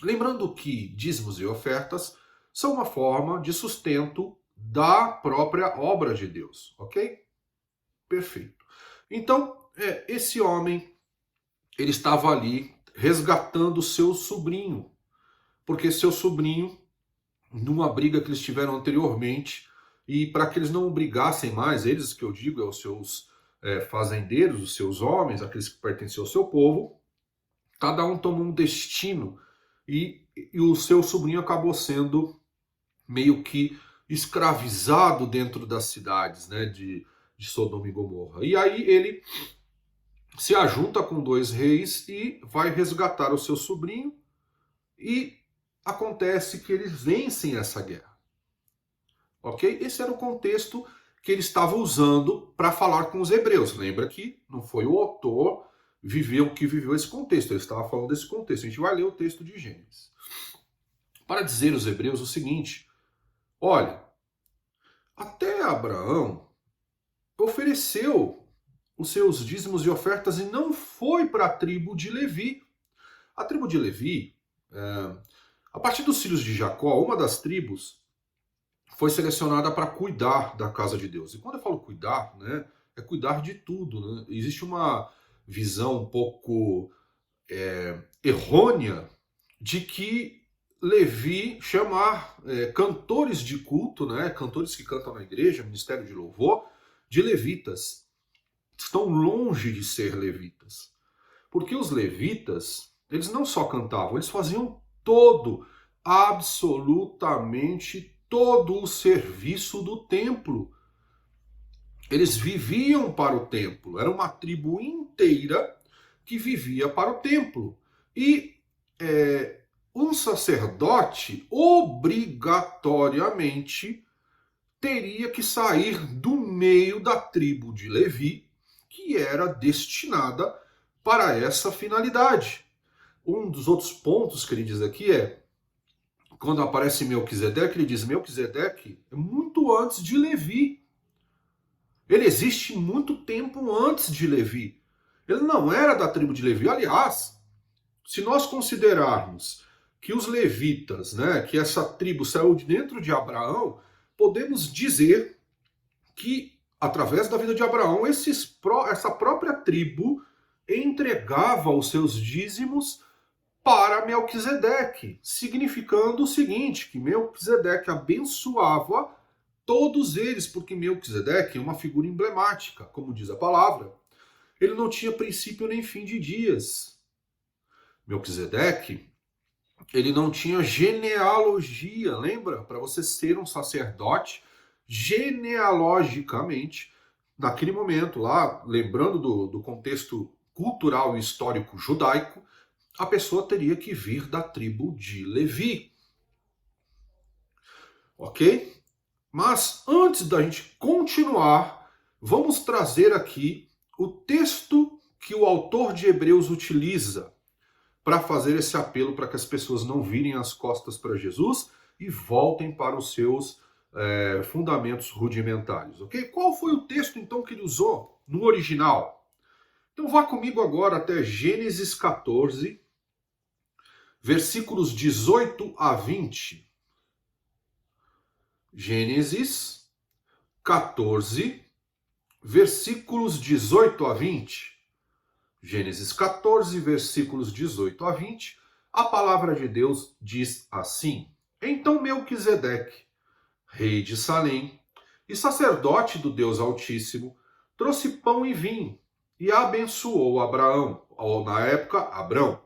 Lembrando que dízimos e ofertas são uma forma de sustento da própria obra de Deus, ok? Perfeito. Então, esse homem, ele estava ali resgatando seu sobrinho, porque seu sobrinho, numa briga que eles tiveram anteriormente, e para que eles não brigassem mais, eles que eu digo, os seus fazendeiros, os seus homens, aqueles que pertenciam ao seu povo, cada um tomou um destino e o seu sobrinho acabou sendo meio que escravizado dentro das cidades, né, de Sodoma e Gomorra. E aí ele se ajunta com 2 reis e vai resgatar o seu sobrinho e acontece que eles vencem essa guerra. Ok? Esse era o contexto que ele estava usando para falar com os hebreus. Lembra que não foi o autor que viveu esse contexto, ele estava falando desse contexto. A gente vai ler o texto de Gênesis. Para dizer aos hebreus o seguinte: olha, até Abraão ofereceu os seus dízimos e ofertas e não foi para a tribo de Levi. A tribo de Levi, a partir dos filhos de Jacó, uma das tribos foi selecionada para cuidar da casa de Deus. E quando eu falo cuidar, né, é cuidar de tudo. Né? Existe uma visão um pouco errônea de que Levi chamar cantores de culto, né, cantores que cantam na igreja, ministério de louvor, de levitas. Estão longe de ser levitas. Porque os levitas, eles não só cantavam, eles faziam absolutamente todo o serviço do templo. Eles viviam para o templo. Era uma tribo inteira que vivia para o templo. E um sacerdote obrigatoriamente teria que sair do meio da tribo de Levi, que era destinada para essa finalidade. Um dos outros pontos que ele diz aqui quando aparece Melquisedeque, ele diz: Melquisedeque é muito antes de Levi. Ele existe muito tempo antes de Levi. Ele não era da tribo de Levi. Aliás, se nós considerarmos que os levitas, né, que essa tribo saiu de dentro de Abraão, podemos dizer que, através da vida de Abraão, essa própria tribo entregava os seus dízimos para Melquisedeque, significando o seguinte, que Melquisedeque abençoava todos eles, porque Melquisedeque é uma figura emblemática, como diz a palavra. Ele não tinha princípio nem fim de dias. Melquisedeque, ele não tinha genealogia, lembra? Para você ser um sacerdote, genealogicamente, naquele momento lá, lembrando do contexto cultural e histórico judaico, a pessoa teria que vir da tribo de Levi. Ok? Mas antes da gente continuar, vamos trazer aqui o texto que o autor de Hebreus utiliza para fazer esse apelo para que as pessoas não virem as costas para Jesus e voltem para os seus fundamentos rudimentares. Ok? Qual foi o texto então que ele usou no original? Então vá comigo agora até Gênesis 14, versículos 18 a 20. Gênesis 14, versículos 18 a 20. Gênesis 14, versículos 18 a 20. A palavra de Deus diz assim: Então Melquisedeque, rei de Salém e sacerdote do Deus Altíssimo, trouxe pão e vinho e abençoou Abraão, ou na época Abrão,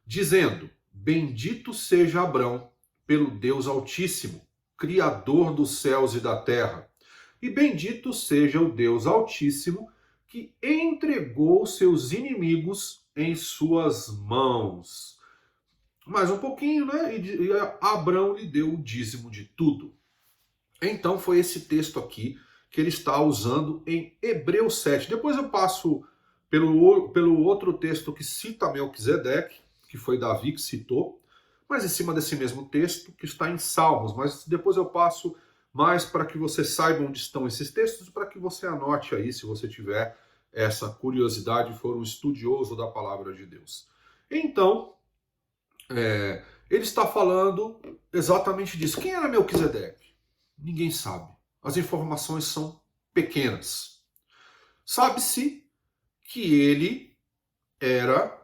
dizendo: Bendito seja Abrão pelo Deus Altíssimo, Criador dos céus e da terra, e bendito seja o Deus Altíssimo, que entregou seus inimigos em suas mãos. Mais um pouquinho, né? E Abrão lhe deu o dízimo de tudo. Então foi esse texto aqui que ele está usando em Hebreus 7. Depois eu passo pelo outro texto que cita Melquisedeque, que foi Davi que citou, mas em cima desse mesmo texto que está em Salmos. Mas depois eu passo mais para que você saiba onde estão esses textos, para que você anote aí, se você tiver essa curiosidade e for um estudioso da palavra de Deus. Então, ele está falando exatamente disso. Quem era Melquisedeque? Ninguém sabe. As informações são pequenas. Sabe-se que ele era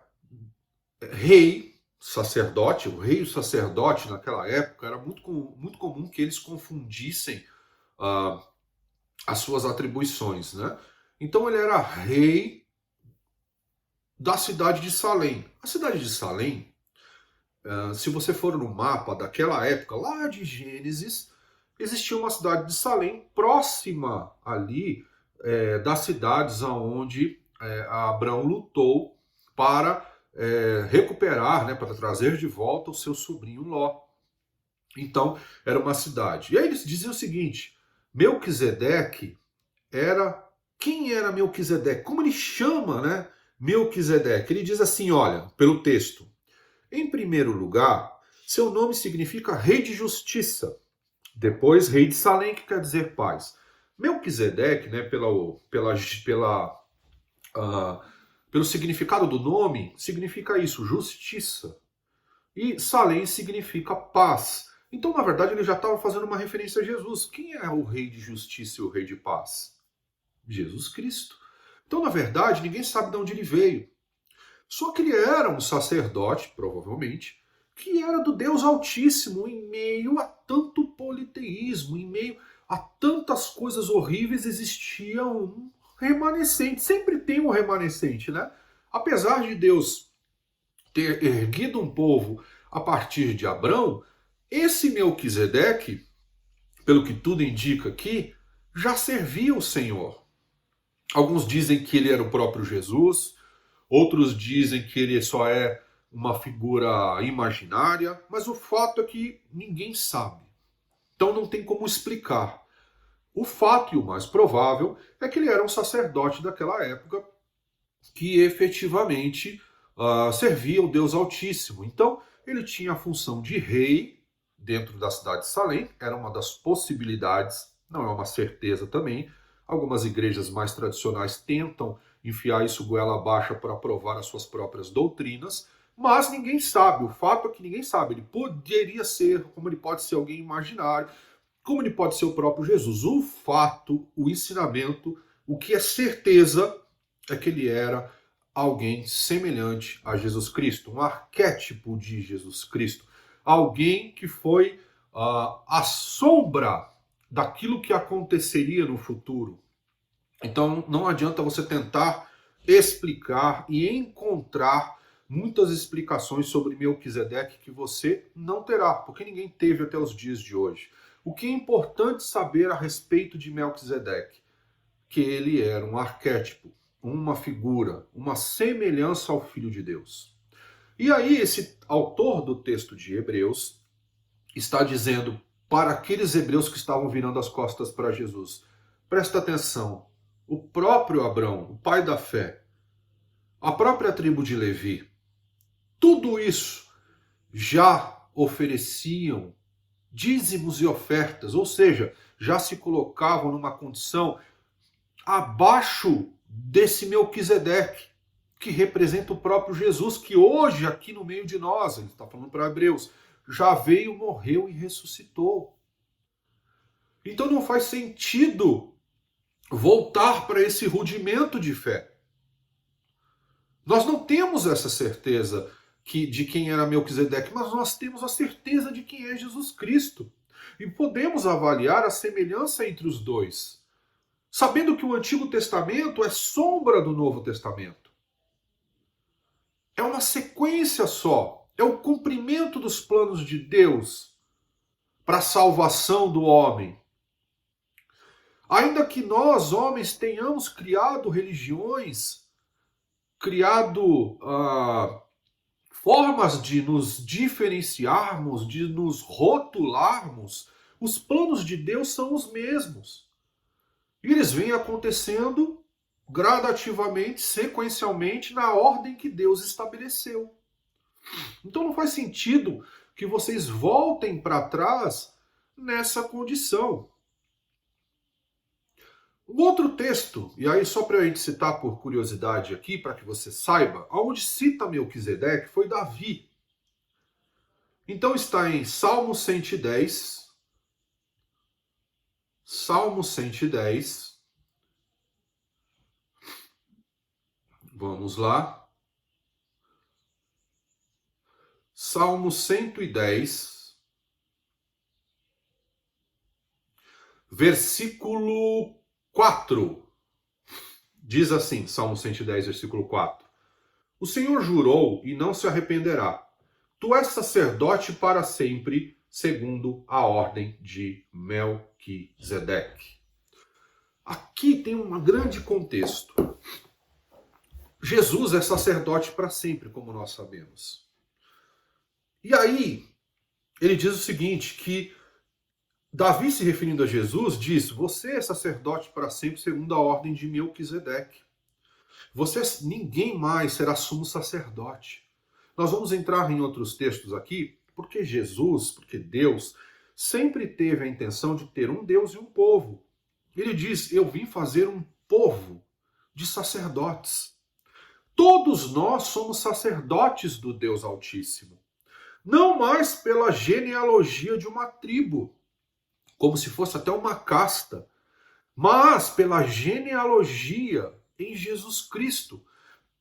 rei, sacerdote. O rei e o sacerdote naquela época era muito comum que eles confundissem as suas atribuições, né? Então ele era rei da cidade de Salém. A cidade de Salém, se você for no mapa daquela época, lá de Gênesis, existia uma cidade de Salém próxima ali das cidades onde Abrão lutou para recuperar, né, para trazer de volta o seu sobrinho Ló. Então, era uma cidade. E aí eles diziam o seguinte: Melquisedeque era... Quem era Melquisedeque? Como ele chama, né, Melquisedeque? Ele diz assim, olha, pelo texto. Em primeiro lugar, seu nome significa rei de justiça. Depois, rei de Salém, que quer dizer paz. Melquisedeque, né, pelo significado do nome, significa isso, justiça. E Salém significa paz. Então, na verdade, ele já estava fazendo uma referência a Jesus. Quem é o rei de justiça e o rei de paz? Jesus Cristo. Então, na verdade, ninguém sabe de onde ele veio. Só que ele era um sacerdote, provavelmente, que era do Deus Altíssimo, em meio a tanto politeísmo, em meio a tantas coisas horríveis, existia um remanescente. Sempre tem um remanescente, né? Apesar de Deus ter erguido um povo a partir de Abrão, esse Melquisedeque, pelo que tudo indica aqui, já servia o Senhor. Alguns dizem que ele era o próprio Jesus, outros dizem que ele só é uma figura imaginária, mas o fato é que ninguém sabe. Então não tem como explicar. O fato e o mais provável é que ele era um sacerdote daquela época que efetivamente servia o Deus Altíssimo. Então ele tinha a função de rei dentro da cidade de Salém, era uma das possibilidades, não é uma certeza também. Algumas igrejas mais tradicionais tentam enfiar isso goela abaixo para provar as suas próprias doutrinas, mas ninguém sabe. O fato é que ninguém sabe. Ele poderia ser, como ele pode ser alguém imaginário, como ele pode ser o próprio Jesus. O fato, o ensinamento, o que é certeza é que ele era alguém semelhante a Jesus Cristo, um arquétipo de Jesus Cristo, alguém que foi a sombra daquilo que aconteceria no futuro. Então não adianta você tentar explicar e encontrar muitas explicações sobre Melquisedeque que você não terá, porque ninguém teve até os dias de hoje. O que é importante saber a respeito de Melquisedeque? Que ele era um arquétipo, uma figura, uma semelhança ao Filho de Deus. E aí esse autor do texto de Hebreus está dizendo para aqueles hebreus que estavam virando as costas para Jesus: presta atenção, o próprio Abraão, o pai da fé, a própria tribo de Levi, tudo isso já ofereciam dízimos e ofertas, ou seja, já se colocavam numa condição abaixo desse Melquisedeque, que representa o próprio Jesus, que hoje aqui no meio de nós, ele está falando para Hebreus, já veio, morreu e ressuscitou. Então não faz sentido voltar para esse rudimento de fé. Nós não temos essa certeza de quem era Melquisedeque, mas nós temos a certeza de quem é Jesus Cristo. E podemos avaliar a semelhança entre os dois, sabendo que o Antigo Testamento é sombra do Novo Testamento. É uma sequência só, é o cumprimento dos planos de Deus para a salvação do homem. Ainda que nós, homens, tenhamos criado religiões, criado formas de nos diferenciarmos, de nos rotularmos, os planos de Deus são os mesmos. E eles vêm acontecendo gradativamente, sequencialmente, na ordem que Deus estabeleceu. Então não faz sentido que vocês voltem para trás nessa condição. Um outro texto, e aí só para a gente citar por curiosidade aqui, para que você saiba, onde cita Melquisedeque foi Davi. Então está em Salmo 110, vamos lá, Salmo 110, versículo 4, diz assim, Salmo 110, versículo 4. O Senhor jurou e não se arrependerá. Tu és sacerdote para sempre, segundo a ordem de Melquisedeque. Aqui tem um grande contexto. Jesus é sacerdote para sempre, como nós sabemos. E aí, ele diz o seguinte, que Davi, se referindo a Jesus, diz: você é sacerdote para sempre segundo a ordem de Melquisedeque. Ninguém mais será sumo sacerdote. Nós vamos entrar em outros textos aqui, porque Deus, sempre teve a intenção de ter um Deus e um povo. Ele diz: eu vim fazer um povo de sacerdotes. Todos nós somos sacerdotes do Deus Altíssimo. Não mais pela genealogia de uma tribo, como se fosse até uma casta, mas pela genealogia em Jesus Cristo,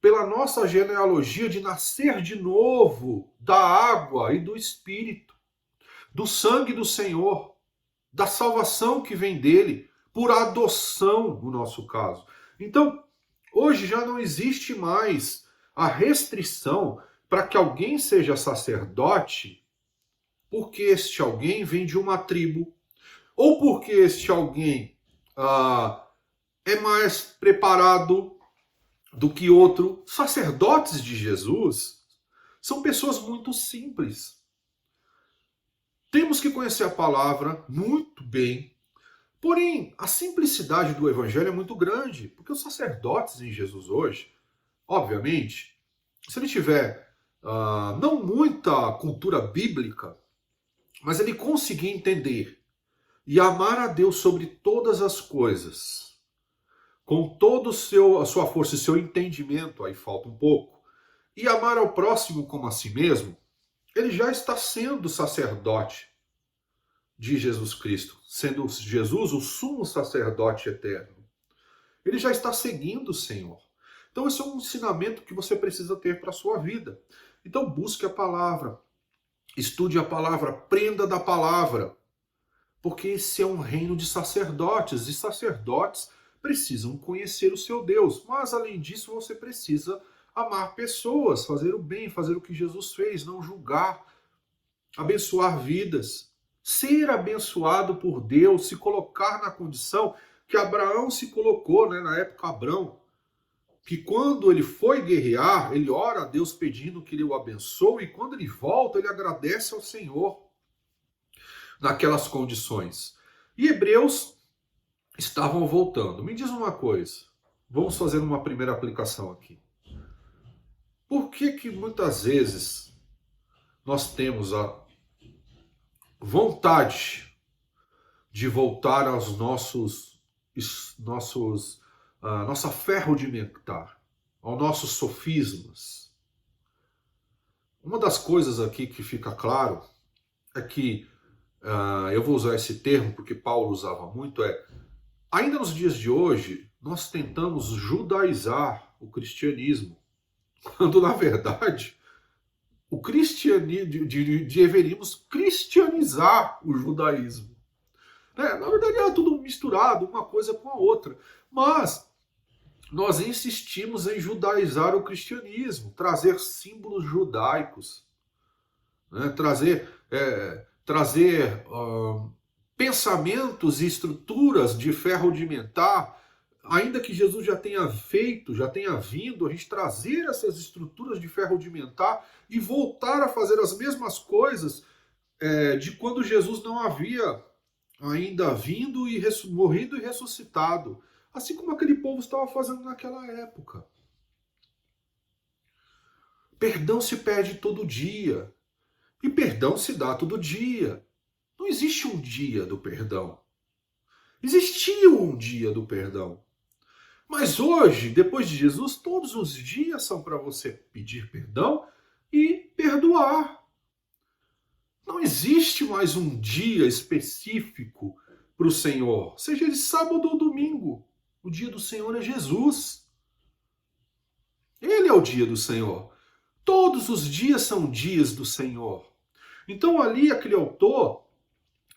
pela nossa genealogia de nascer de novo da água e do Espírito, do sangue do Senhor, da salvação que vem dele, por adoção, no nosso caso. Então, hoje já não existe mais a restrição para que alguém seja sacerdote, porque este alguém vem de uma tribo, ou porque este alguém é mais preparado do que outro. Sacerdotes de Jesus são pessoas muito simples. Temos que conhecer a palavra muito bem, porém a simplicidade do evangelho é muito grande, porque os sacerdotes em Jesus hoje, obviamente, se ele tiver não muita cultura bíblica, mas ele conseguir entender e amar a Deus sobre todas as coisas, com toda a sua força e seu entendimento, aí falta um pouco, e amar ao próximo como a si mesmo, ele já está sendo sacerdote de Jesus Cristo, sendo Jesus o sumo sacerdote eterno. Ele já está seguindo o Senhor. Então esse é um ensinamento que você precisa ter para a sua vida. Então busque a palavra, estude a palavra, aprenda da palavra, porque esse é um reino de sacerdotes, e sacerdotes precisam conhecer o seu Deus. Mas, além disso, você precisa amar pessoas, fazer o bem, fazer o que Jesus fez, não julgar, abençoar vidas. ser abençoado por Deus, se colocar na condição que Abraão se colocou, né, na época Abrão, que quando ele foi guerrear, ele ora a Deus pedindo que ele o abençoe, e quando ele volta, ele agradece ao Senhor naquelas condições. E hebreus estavam voltando. Me diz uma coisa, vamos fazer uma primeira aplicação aqui. Por que muitas vezes nós temos a vontade de voltar aos nossa fé rudimentar, aos nossos sofismas? Uma das coisas aqui que fica claro é que, eu vou usar esse termo porque Paulo usava muito, ainda nos dias de hoje, nós tentamos judaizar o cristianismo, quando na verdade o cristianismo deveríamos cristianizar o judaísmo. Na verdade era tudo misturado, uma coisa com a outra. Mas nós insistimos em judaizar o cristianismo, trazer símbolos judaicos, né? trazer pensamentos e estruturas de fé rudimentar, ainda que Jesus já tenha vindo, a gente trazer essas estruturas de fé rudimentar e voltar a fazer as mesmas coisas de quando Jesus não havia ainda vindo e morrido e ressuscitado, assim como aquele povo estava fazendo naquela época. Perdão se pede todo dia, e perdão se dá todo dia. Não existe um dia do perdão. Existia um dia do perdão. Mas hoje, depois de Jesus, todos os dias são para você pedir perdão e perdoar. Não existe mais um dia específico para o Senhor, seja ele sábado ou domingo. O dia do Senhor é Jesus. Ele é o dia do Senhor. Todos os dias são dias do Senhor. Então ali aquele autor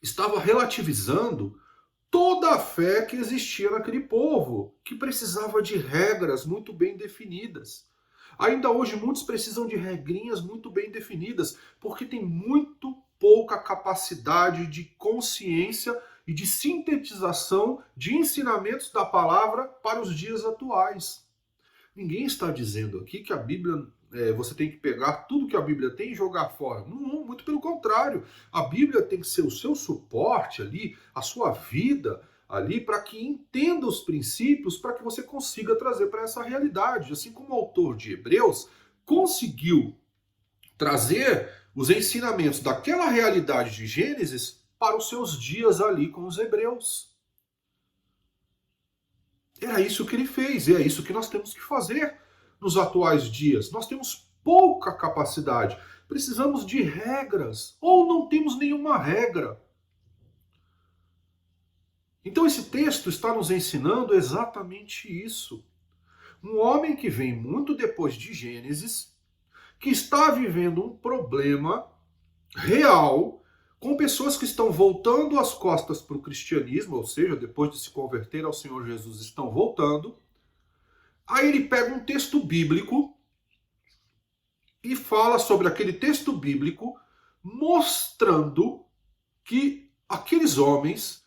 estava relativizando toda a fé que existia naquele povo, que precisava de regras muito bem definidas. Ainda hoje muitos precisam de regrinhas muito bem definidas, porque tem muito pouca capacidade de consciência e de sintetização de ensinamentos da palavra para os dias atuais. Ninguém está dizendo aqui que a Bíblia, você tem que pegar tudo que a Bíblia tem e jogar fora. Não, muito pelo contrário. A Bíblia tem que ser o seu suporte ali, a sua vida ali, para que entenda os princípios, para que você consiga trazer para essa realidade. Assim como o autor de Hebreus conseguiu trazer os ensinamentos daquela realidade de Gênesis para os seus dias ali com os hebreus. Era isso que ele fez, e é isso que nós temos que fazer nos atuais dias. Nós temos pouca capacidade, precisamos de regras, ou não temos nenhuma regra. Então esse texto está nos ensinando exatamente isso. Um homem que vem muito depois de Gênesis, que está vivendo um problema real com pessoas que estão voltando as costas para o cristianismo, ou seja, depois de se converter ao Senhor Jesus, estão voltando. Aí ele pega um texto bíblico e fala sobre aquele texto bíblico, mostrando que aqueles homens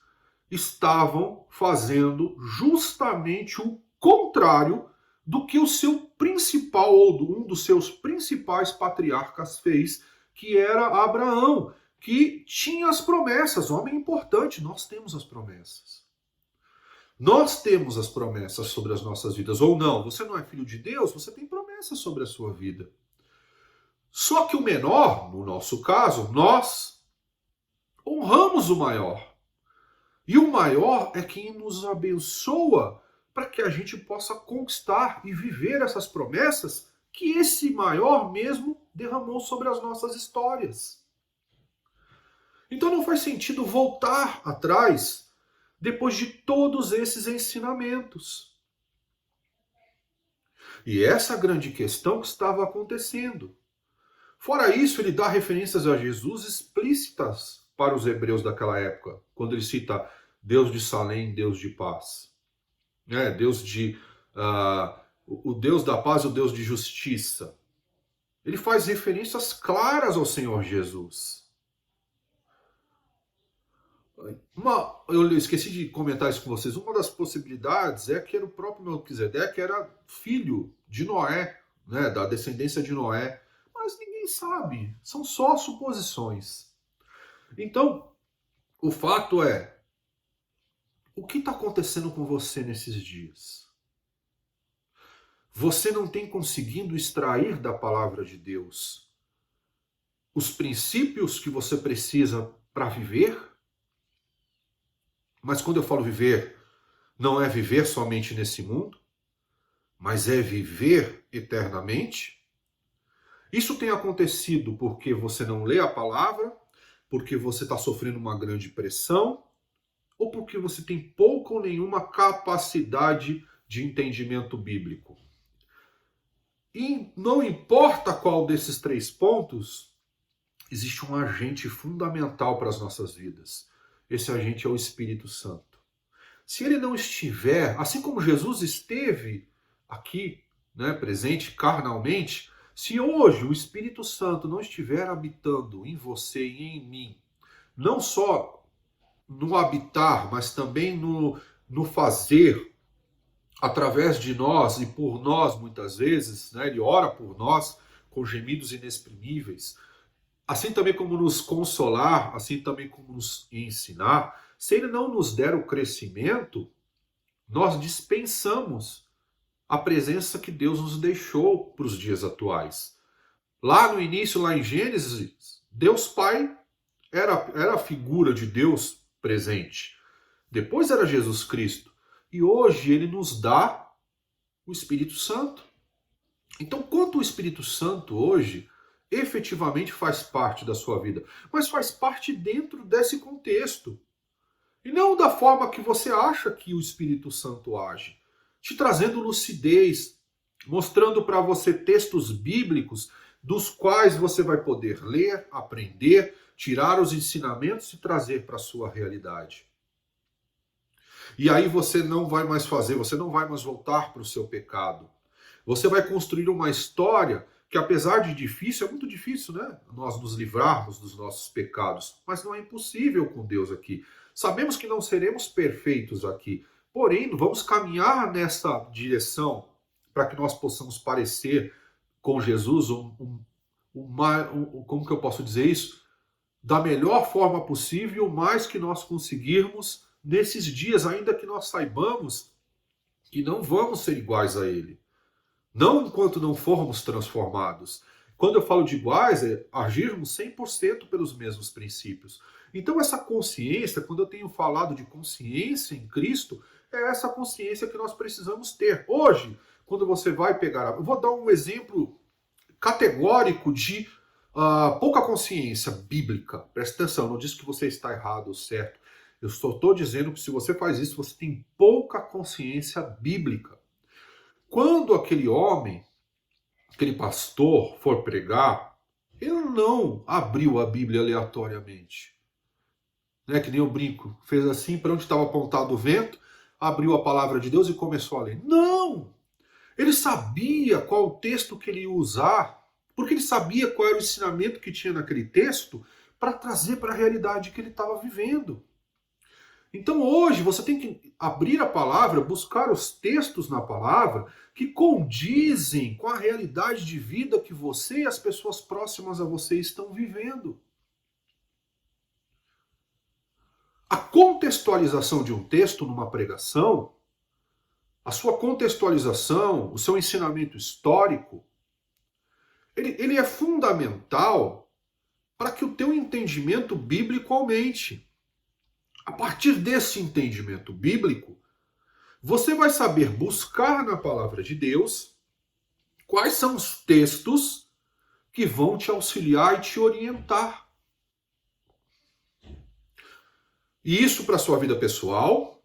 estavam fazendo justamente o contrário do que o seu principal, ou um dos seus principais patriarcas fez, que era Abraão, que tinha as promessas. Homem importante, nós temos as promessas. Nós temos as promessas sobre as nossas vidas, ou não. Você não é filho de Deus, você tem promessas sobre a sua vida. Só que o menor, no nosso caso, nós honramos o maior. E o maior é quem nos abençoa para que a gente possa conquistar e viver essas promessas que esse maior mesmo derramou sobre as nossas histórias. Então não faz sentido voltar atrás depois de todos esses ensinamentos. E essa grande questão que estava acontecendo. Fora isso, ele dá referências a Jesus explícitas para os hebreus daquela época, quando ele cita Deus de Salém, Deus de paz. O Deus da paz e o Deus de justiça. Ele faz referências claras ao Senhor Jesus. Eu esqueci de comentar isso com vocês. Uma das possibilidades é que era o próprio Melquisedeque, que era filho de Noé, né, da descendência de Noé. Mas ninguém sabe. São só suposições. Então, o fato é, o que está acontecendo com você nesses dias? Você não tem conseguido extrair da palavra de Deus os princípios que você precisa para viver? Mas quando eu falo viver, não é viver somente nesse mundo, mas é viver eternamente. Isso tem acontecido porque você não lê a palavra, porque você está sofrendo uma grande pressão, ou porque você tem pouca ou nenhuma capacidade de entendimento bíblico. E não importa qual desses 3 pontos, existe um agente fundamental para as nossas vidas. Esse agente é o Espírito Santo. Se ele não estiver, assim como Jesus esteve aqui, né, presente carnalmente, se hoje o Espírito Santo não estiver habitando em você e em mim, não só no habitar, mas também no fazer, através de nós e por nós muitas vezes, né, ele ora por nós com gemidos inexprimíveis, assim também como nos consolar, assim também como nos ensinar. Se ele não nos der o crescimento, nós dispensamos a presença que Deus nos deixou para os dias atuais. Lá no início, lá em Gênesis, Deus Pai era a figura de Deus presente. Depois era Jesus Cristo. E hoje ele nos dá o Espírito Santo. Então, quanto o Espírito Santo hoje efetivamente faz parte da sua vida, mas faz parte dentro desse contexto. E não da forma que você acha que o Espírito Santo age, te trazendo lucidez, mostrando para você textos bíblicos dos quais você vai poder ler, aprender, tirar os ensinamentos e trazer para a sua realidade. E aí você não vai mais fazer, você não vai mais voltar para o seu pecado. Você vai construir uma história que, apesar de difícil, é muito difícil, né? Nós nos livrarmos dos nossos pecados, mas não é impossível com Deus aqui. Sabemos que não seremos perfeitos aqui, porém, vamos caminhar nessa direção para que nós possamos parecer com Jesus, como que eu posso dizer isso? Da melhor forma possível, o mais que nós conseguirmos nesses dias, ainda que nós saibamos que não vamos ser iguais a Ele. Não enquanto não formos transformados. Quando eu falo de iguais, é agirmos 100% pelos mesmos princípios. Então essa consciência, quando eu tenho falado de consciência em Cristo, é essa consciência que nós precisamos ter. Hoje, quando você vai pegar... Eu vou dar um exemplo categórico de pouca consciência bíblica. Presta atenção, eu não disse que você está errado ou certo. Eu só estou dizendo que se você faz isso, você tem pouca consciência bíblica. Quando aquele homem, aquele pastor, for pregar, ele não abriu a Bíblia aleatoriamente. Né? Que nem eu brinco, fez assim, para onde estava apontado o vento, abriu a palavra de Deus e começou a ler. Não! Ele sabia qual o texto que ele ia usar, porque ele sabia qual era o ensinamento que tinha naquele texto para trazer para a realidade que ele estava vivendo. Então hoje você tem que abrir a palavra, buscar os textos na palavra que condizem com a realidade de vida que você e as pessoas próximas a você estão vivendo. A contextualização de um texto numa pregação, a sua contextualização, o seu ensinamento histórico, ele é fundamental para que o teu entendimento bíblico aumente. A partir desse entendimento bíblico, você vai saber buscar na palavra de Deus quais são os textos que vão te auxiliar e te orientar. E isso para a sua vida pessoal,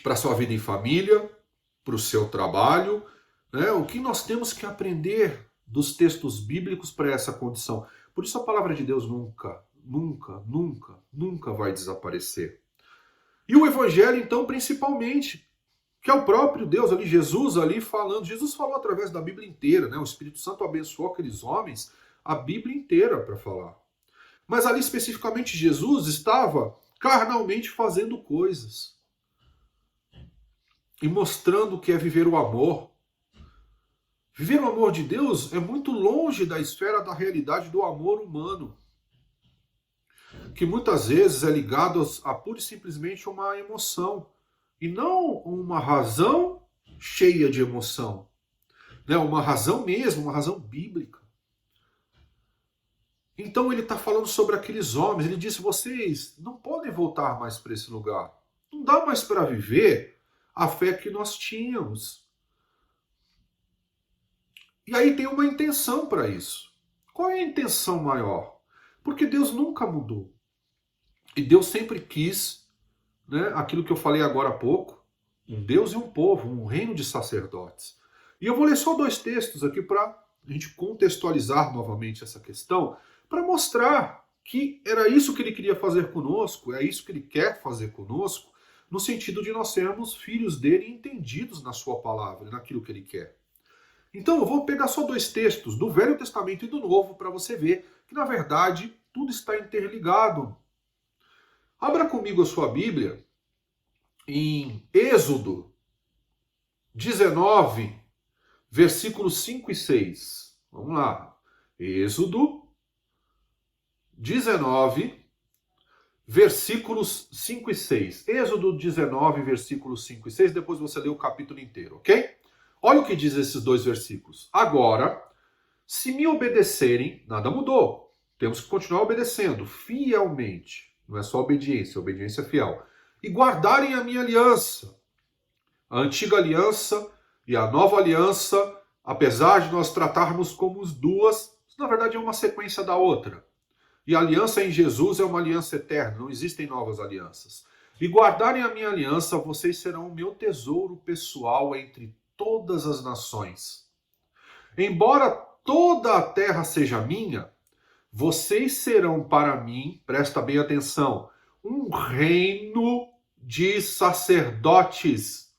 para a sua vida em família, para o seu trabalho, né? O que nós temos que aprender dos textos bíblicos para essa condição. Por isso a palavra de Deus nunca vai desaparecer. E o Evangelho, então, principalmente, que é o próprio Deus ali, Jesus ali falando. Jesus falou através da Bíblia inteira, né? O Espírito Santo abençoou aqueles homens a Bíblia inteira para falar. Mas ali especificamente Jesus estava carnalmente fazendo coisas e mostrando o que é viver o amor. Viver o amor de Deus é muito longe da esfera da realidade do amor humano, que muitas vezes é ligado a pura e simplesmente uma emoção, e não uma razão cheia de emoção, né? Uma razão mesmo, uma razão bíblica. Então ele está falando sobre aqueles homens, ele diz, vocês não podem voltar mais para esse lugar, não dá mais para viver a fé que nós tínhamos. E aí tem uma intenção para isso. Qual é a intenção maior? Porque Deus nunca mudou. E Deus sempre quis, né, aquilo que eu falei agora há pouco, um Deus e um povo, um reino de sacerdotes. E eu vou ler só 2 textos aqui para a gente contextualizar novamente essa questão, para mostrar que era isso que ele queria fazer conosco, é isso que ele quer fazer conosco, no sentido de nós sermos filhos dele e entendidos na sua palavra, naquilo que ele quer. Então eu vou pegar só 2 textos, do Velho Testamento e do Novo, para você ver que, na verdade, tudo está interligado. Abra comigo a sua Bíblia em Êxodo 19, versículos 5 e 6. Vamos lá. Êxodo 19, versículos 5 e 6. Êxodo 19, versículos 5 e 6. Depois você lê o capítulo inteiro, ok? Olha o que diz esses 2 versículos. Agora, se me obedecerem, nada mudou. Temos que continuar obedecendo fielmente. Não é só obediência, obediência fiel. E guardarem a minha aliança. A antiga aliança e a nova aliança, apesar de nós tratarmos como as duas, na verdade é uma sequência da outra. E a aliança em Jesus é uma aliança eterna, não existem novas alianças. E guardarem a minha aliança, vocês serão o meu tesouro pessoal entre todas as nações. Embora toda a terra seja minha, vocês serão para mim, presta bem atenção, um reino de sacerdotes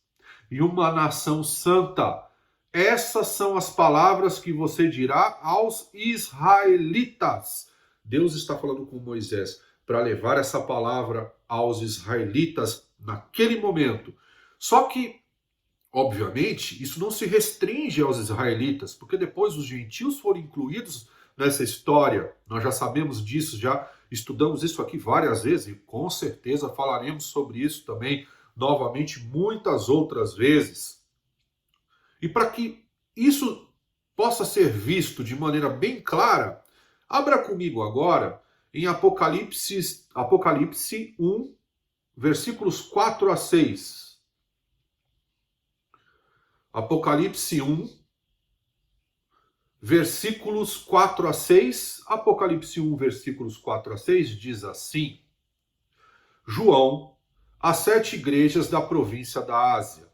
e uma nação santa. Essas são as palavras que você dirá aos israelitas. Deus está falando com Moisés para levar essa palavra aos israelitas naquele momento. Só que, obviamente, isso não se restringe aos israelitas, porque depois os gentios foram incluídos nessa história. Nós já sabemos disso, já estudamos isso aqui várias vezes e com certeza falaremos sobre isso também novamente muitas outras vezes. E para que isso possa ser visto de maneira bem clara, abra comigo agora em Apocalipse 1, versículos 4 a 6. Apocalipse 1, versículos 4 a 6. Apocalipse 1, versículos 4 a 6 diz assim: João, às 7 igrejas da província da Ásia.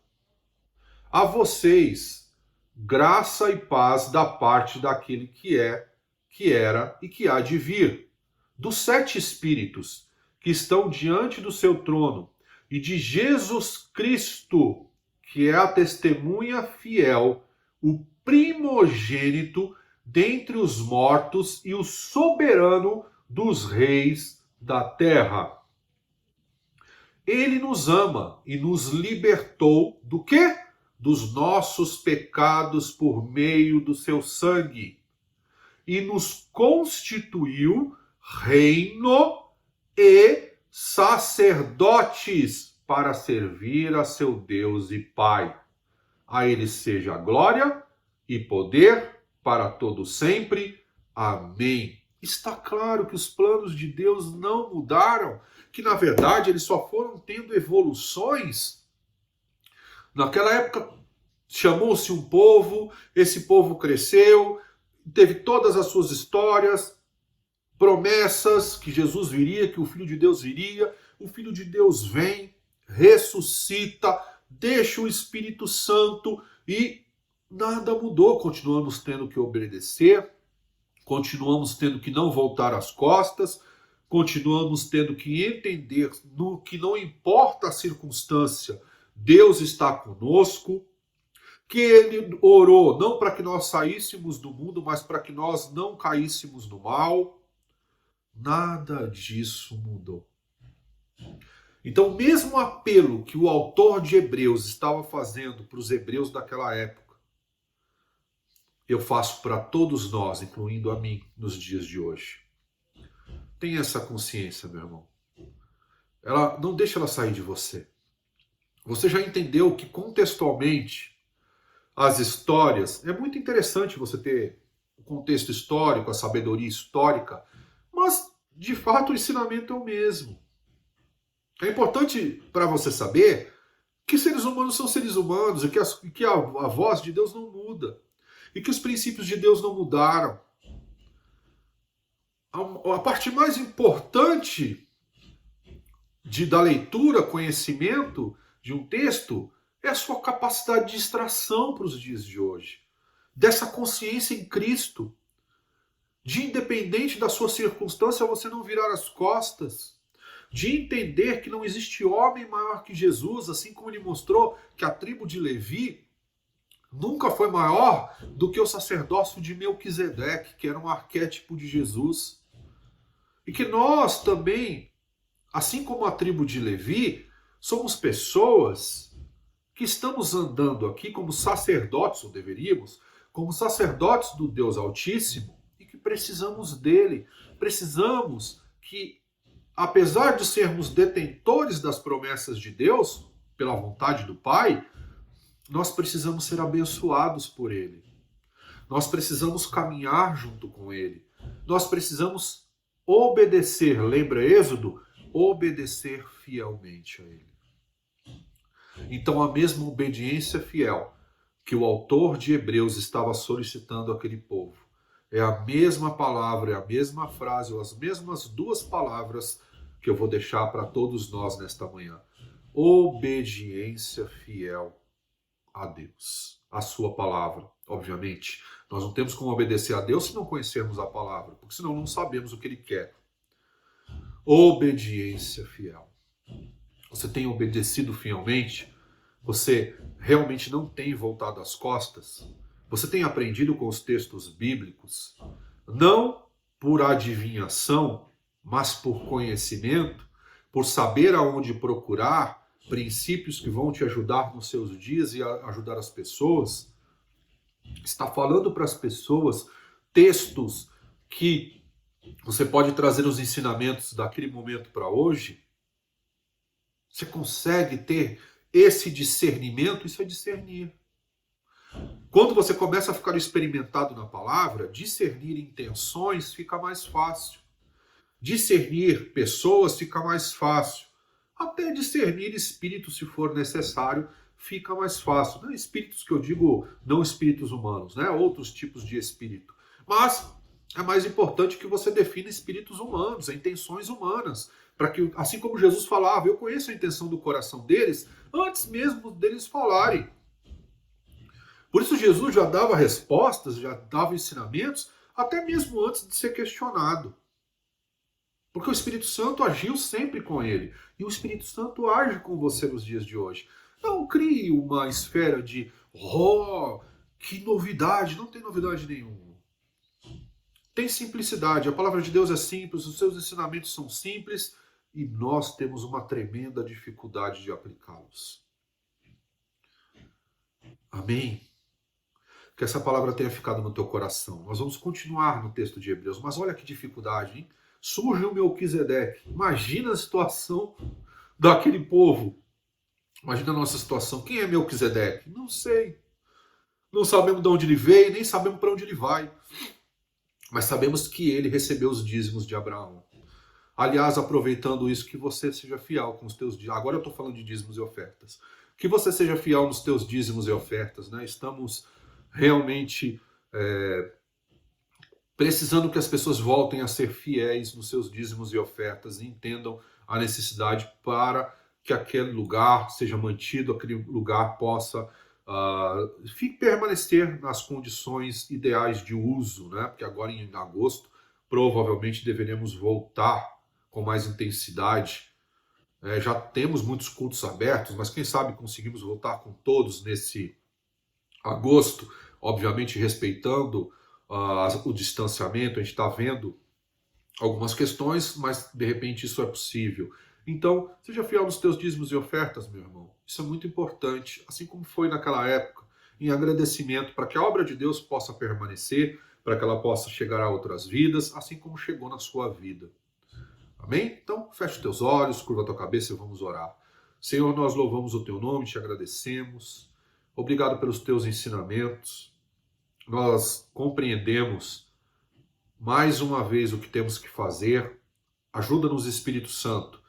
A vocês, graça e paz da parte daquele que é, que era e que há de vir, dos 7 espíritos que estão diante do seu trono, e de Jesus Cristo, que é a testemunha fiel, o primogênito dentre os mortos e o soberano dos reis da terra. Ele nos ama e nos libertou do quê? Dos nossos pecados por meio do seu sangue. E nos constituiu reino e sacerdotes para servir a seu Deus e Pai. A ele seja a glória e poder para todo sempre. Amém. Está claro que os planos de Deus não mudaram, que na verdade eles só foram tendo evoluções. Naquela época chamou-se um povo, esse povo cresceu, teve todas as suas histórias, promessas que Jesus viria, que o Filho de Deus viria, o Filho de Deus vem, ressuscita, deixa o Espírito Santo e nada mudou. Continuamos tendo que obedecer, continuamos tendo que não voltar as costas, continuamos tendo que entender no que não importa a circunstância, Deus está conosco, que Ele orou não para que nós saíssemos do mundo, mas para que nós não caíssemos no mal. Nada disso mudou. Então, o mesmo apelo que o autor de Hebreus estava fazendo para os hebreus daquela época, eu faço para todos nós, incluindo a mim, nos dias de hoje. Tenha essa consciência, meu irmão. Não deixa ela sair de você. Você já entendeu que contextualmente as histórias, é muito interessante você ter o contexto histórico, a sabedoria histórica, mas de fato o ensinamento é o mesmo. É importante para você saber que seres humanos são seres humanos e que a voz de Deus não muda. E que os princípios de Deus não mudaram. A parte mais importante da leitura, conhecimento de um texto é a sua capacidade de extração para os dias de hoje. Dessa consciência em Cristo. De independente da sua circunstância, você não virar as costas. De entender que não existe homem maior que Jesus, assim como ele mostrou que a tribo de Levi nunca foi maior do que o sacerdócio de Melquisedeque, que era um arquétipo de Jesus. E que nós também, assim como a tribo de Levi, somos pessoas que estamos andando aqui como sacerdotes, ou deveríamos, como sacerdotes do Deus Altíssimo, e que precisamos dele. Precisamos que, apesar de sermos detentores das promessas de Deus, pela vontade do Pai, nós precisamos ser abençoados por ele. Nós precisamos caminhar junto com ele. Nós precisamos obedecer, lembra Êxodo? Obedecer fielmente a ele. Então a mesma obediência fiel que o autor de Hebreus estava solicitando àquele povo, é a mesma palavra, é a mesma frase, ou as mesmas duas palavras que eu vou deixar para todos nós nesta manhã. Obediência fiel a Deus, a sua palavra. Obviamente, nós não temos como obedecer a Deus se não conhecermos a palavra, porque senão não sabemos o que ele quer. Obediência fiel. Você tem obedecido fielmente? Você realmente não tem voltado as costas? Você tem aprendido com os textos bíblicos? Não por adivinhação, mas por conhecimento, por saber aonde procurar princípios que vão te ajudar nos seus dias e ajudar as pessoas? Está falando para as pessoas textos que você pode trazer os ensinamentos daquele momento para hoje? Você consegue ter esse discernimento? Isso é discernir. Quando você começa a ficar experimentado na palavra, discernir intenções fica mais fácil. Discernir pessoas fica mais fácil. Até discernir espíritos, se for necessário, fica mais fácil. Não espíritos que eu digo, não espíritos humanos, né? Outros tipos de espírito. Mas é mais importante que você defina espíritos humanos, intenções humanas. Para que, assim como Jesus falava, eu conheço a intenção do coração deles antes mesmo deles falarem. Por isso Jesus já dava respostas, já dava ensinamentos, até mesmo antes de ser questionado. Porque o Espírito Santo agiu sempre com ele. E o Espírito Santo age com você nos dias de hoje. Não crie uma esfera de, que novidade. Não tem novidade nenhuma. Tem simplicidade. A palavra de Deus é simples, os seus ensinamentos são simples e nós temos uma tremenda dificuldade de aplicá-los. Amém? Que essa palavra tenha ficado no teu coração. Nós vamos continuar no texto de Hebreus, mas olha que dificuldade, hein? Surge o Melquisedeque. Imagina a situação daquele povo. Imagina a nossa situação. Quem é Melquisedeque? Não sei. Não sabemos de onde ele veio, nem sabemos para onde ele vai. Mas sabemos que ele recebeu os dízimos de Abraão. Aliás, aproveitando isso, que você seja fiel com os teus dízimos. Agora eu estou falando de dízimos e ofertas. Que você seja fiel nos teus dízimos e ofertas, né? Estamos realmente precisando que as pessoas voltem a ser fiéis nos seus dízimos e ofertas e entendam a necessidade para que aquele lugar seja mantido, aquele lugar possa permanecer nas condições ideais de uso, né? Porque agora em agosto provavelmente deveremos voltar com mais intensidade. Já temos muitos cultos abertos, mas quem sabe conseguimos voltar com todos nesse agosto, obviamente respeitando o distanciamento. A gente está vendo algumas questões, mas de repente isso é possível. Então, seja fiel nos teus dízimos e ofertas, meu irmão. Isso é muito importante, assim como foi naquela época, em agradecimento para que a obra de Deus possa permanecer, para que ela possa chegar a outras vidas, assim como chegou na sua vida. Amém? Então, feche os teus olhos, curva a tua cabeça e vamos orar. Senhor, nós louvamos o teu nome, te agradecemos. Obrigado pelos teus ensinamentos. Nós compreendemos mais uma vez o que temos que fazer. Ajuda-nos, Espírito Santo,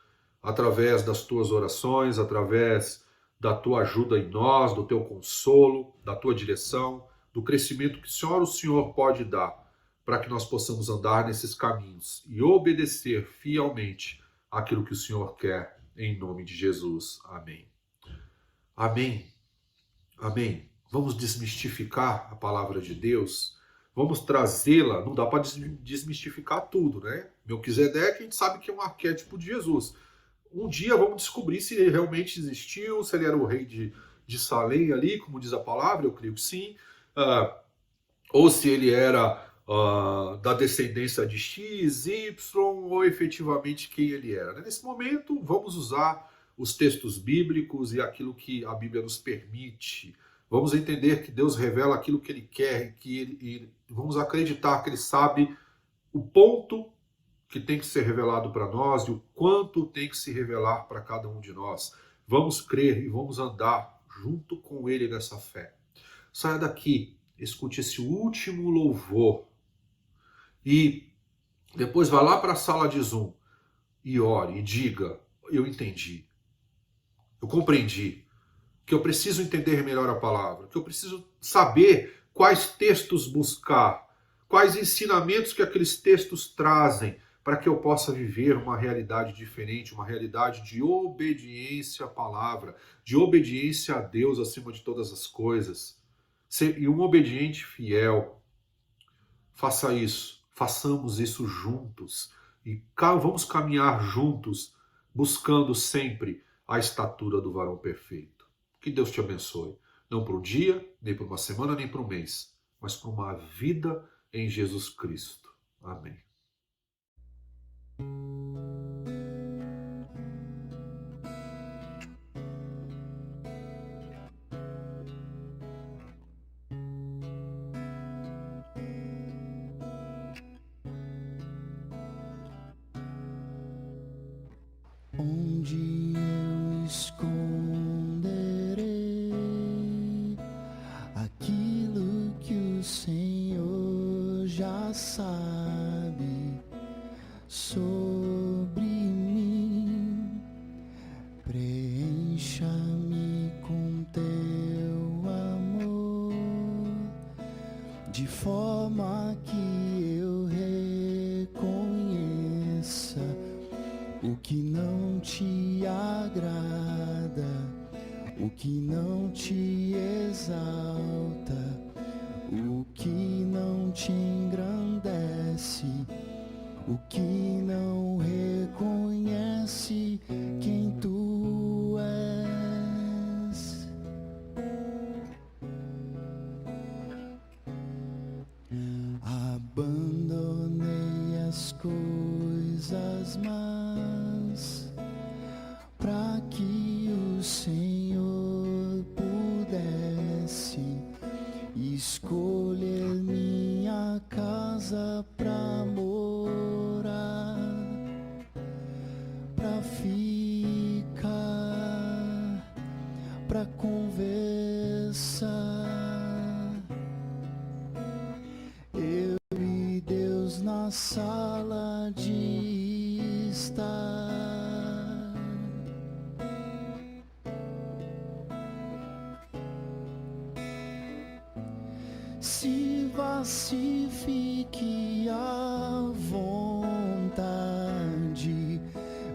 através das tuas orações, através da tua ajuda em nós, do teu consolo, da tua direção, do crescimento que o Senhor pode dar, para que nós possamos andar nesses caminhos e obedecer fielmente aquilo que o Senhor quer, em nome de Jesus. Amém. Amém. Amém. Vamos desmistificar a palavra de Deus. Vamos trazê-la. Não dá para desmistificar tudo, né? Melquisedeque, a gente sabe que é um arquétipo de Jesus. Um dia vamos descobrir se ele realmente existiu, se ele era o rei de Salém ali, como diz a palavra, eu creio que sim. Ou se ele era da descendência de X, Y, ou efetivamente quem ele era. Nesse momento, vamos usar os textos bíblicos e aquilo que a Bíblia nos permite. Vamos entender que Deus revela aquilo que Ele quer e vamos acreditar que Ele sabe o ponto que tem que ser revelado para nós e o quanto tem que se revelar para cada um de nós. Vamos crer e vamos andar junto com Ele nessa fé. Saia daqui, escute esse último louvor e depois vá lá para a sala de Zoom e ore e diga: eu entendi, eu compreendi, que eu preciso entender melhor a palavra, que eu preciso saber quais textos buscar, quais ensinamentos que aqueles textos trazem, para que eu possa viver uma realidade diferente, uma realidade de obediência à palavra, de obediência a Deus acima de todas as coisas. E um obediente fiel. Faça isso, façamos isso juntos e vamos caminhar juntos, buscando sempre a estatura do varão perfeito. Que Deus te abençoe. Não para um dia, nem para uma semana, nem para um mês, mas para uma vida em Jesus Cristo. Amém. Onde eu esconderei aquilo que o Senhor já sabe sobre mim. Preencha-me com teu amor, de forma que eu reconheça o que não te agrada, o que não te exalta, o que não te engrandece, o que não reconhece quem tu és. Abandonei as coisas más para que o Senhor pudesse escolher minha casa para morar, para ficar, para conversar. Eu e Deus na sala de estar. Se fique à vontade,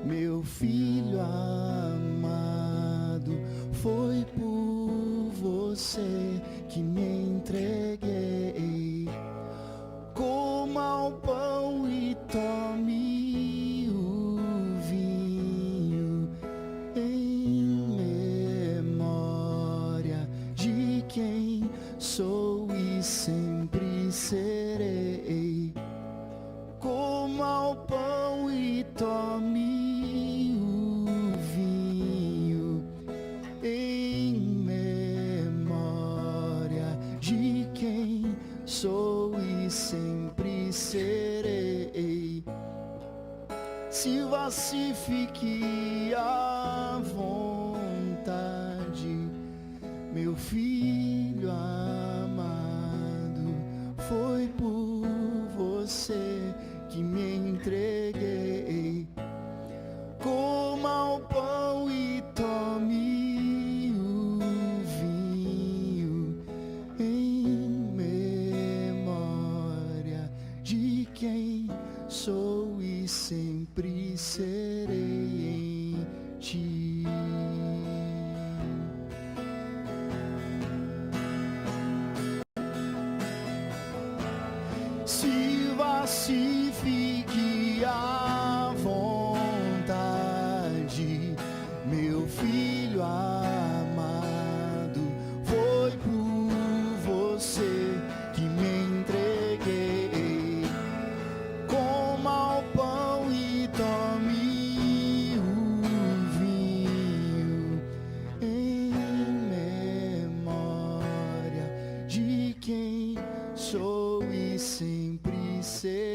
meu filho amado, foi por você que me entreguei. Coma o pão e tome o vinho em memória de quem sou e sempre serei. Coma o pão e tome o sempre serei. Sirva-se, fique à vontade, meu filho amado. Foi por você que me entreguei. Coma o pão e tome o vinho em memória de quem sou e sempre serei em ti. Sirva-se, fique à vontade, meu filho amado. Foi por você que me entreguei. Coma o pão e tome o vinho em memória de quem sou e sempre serei.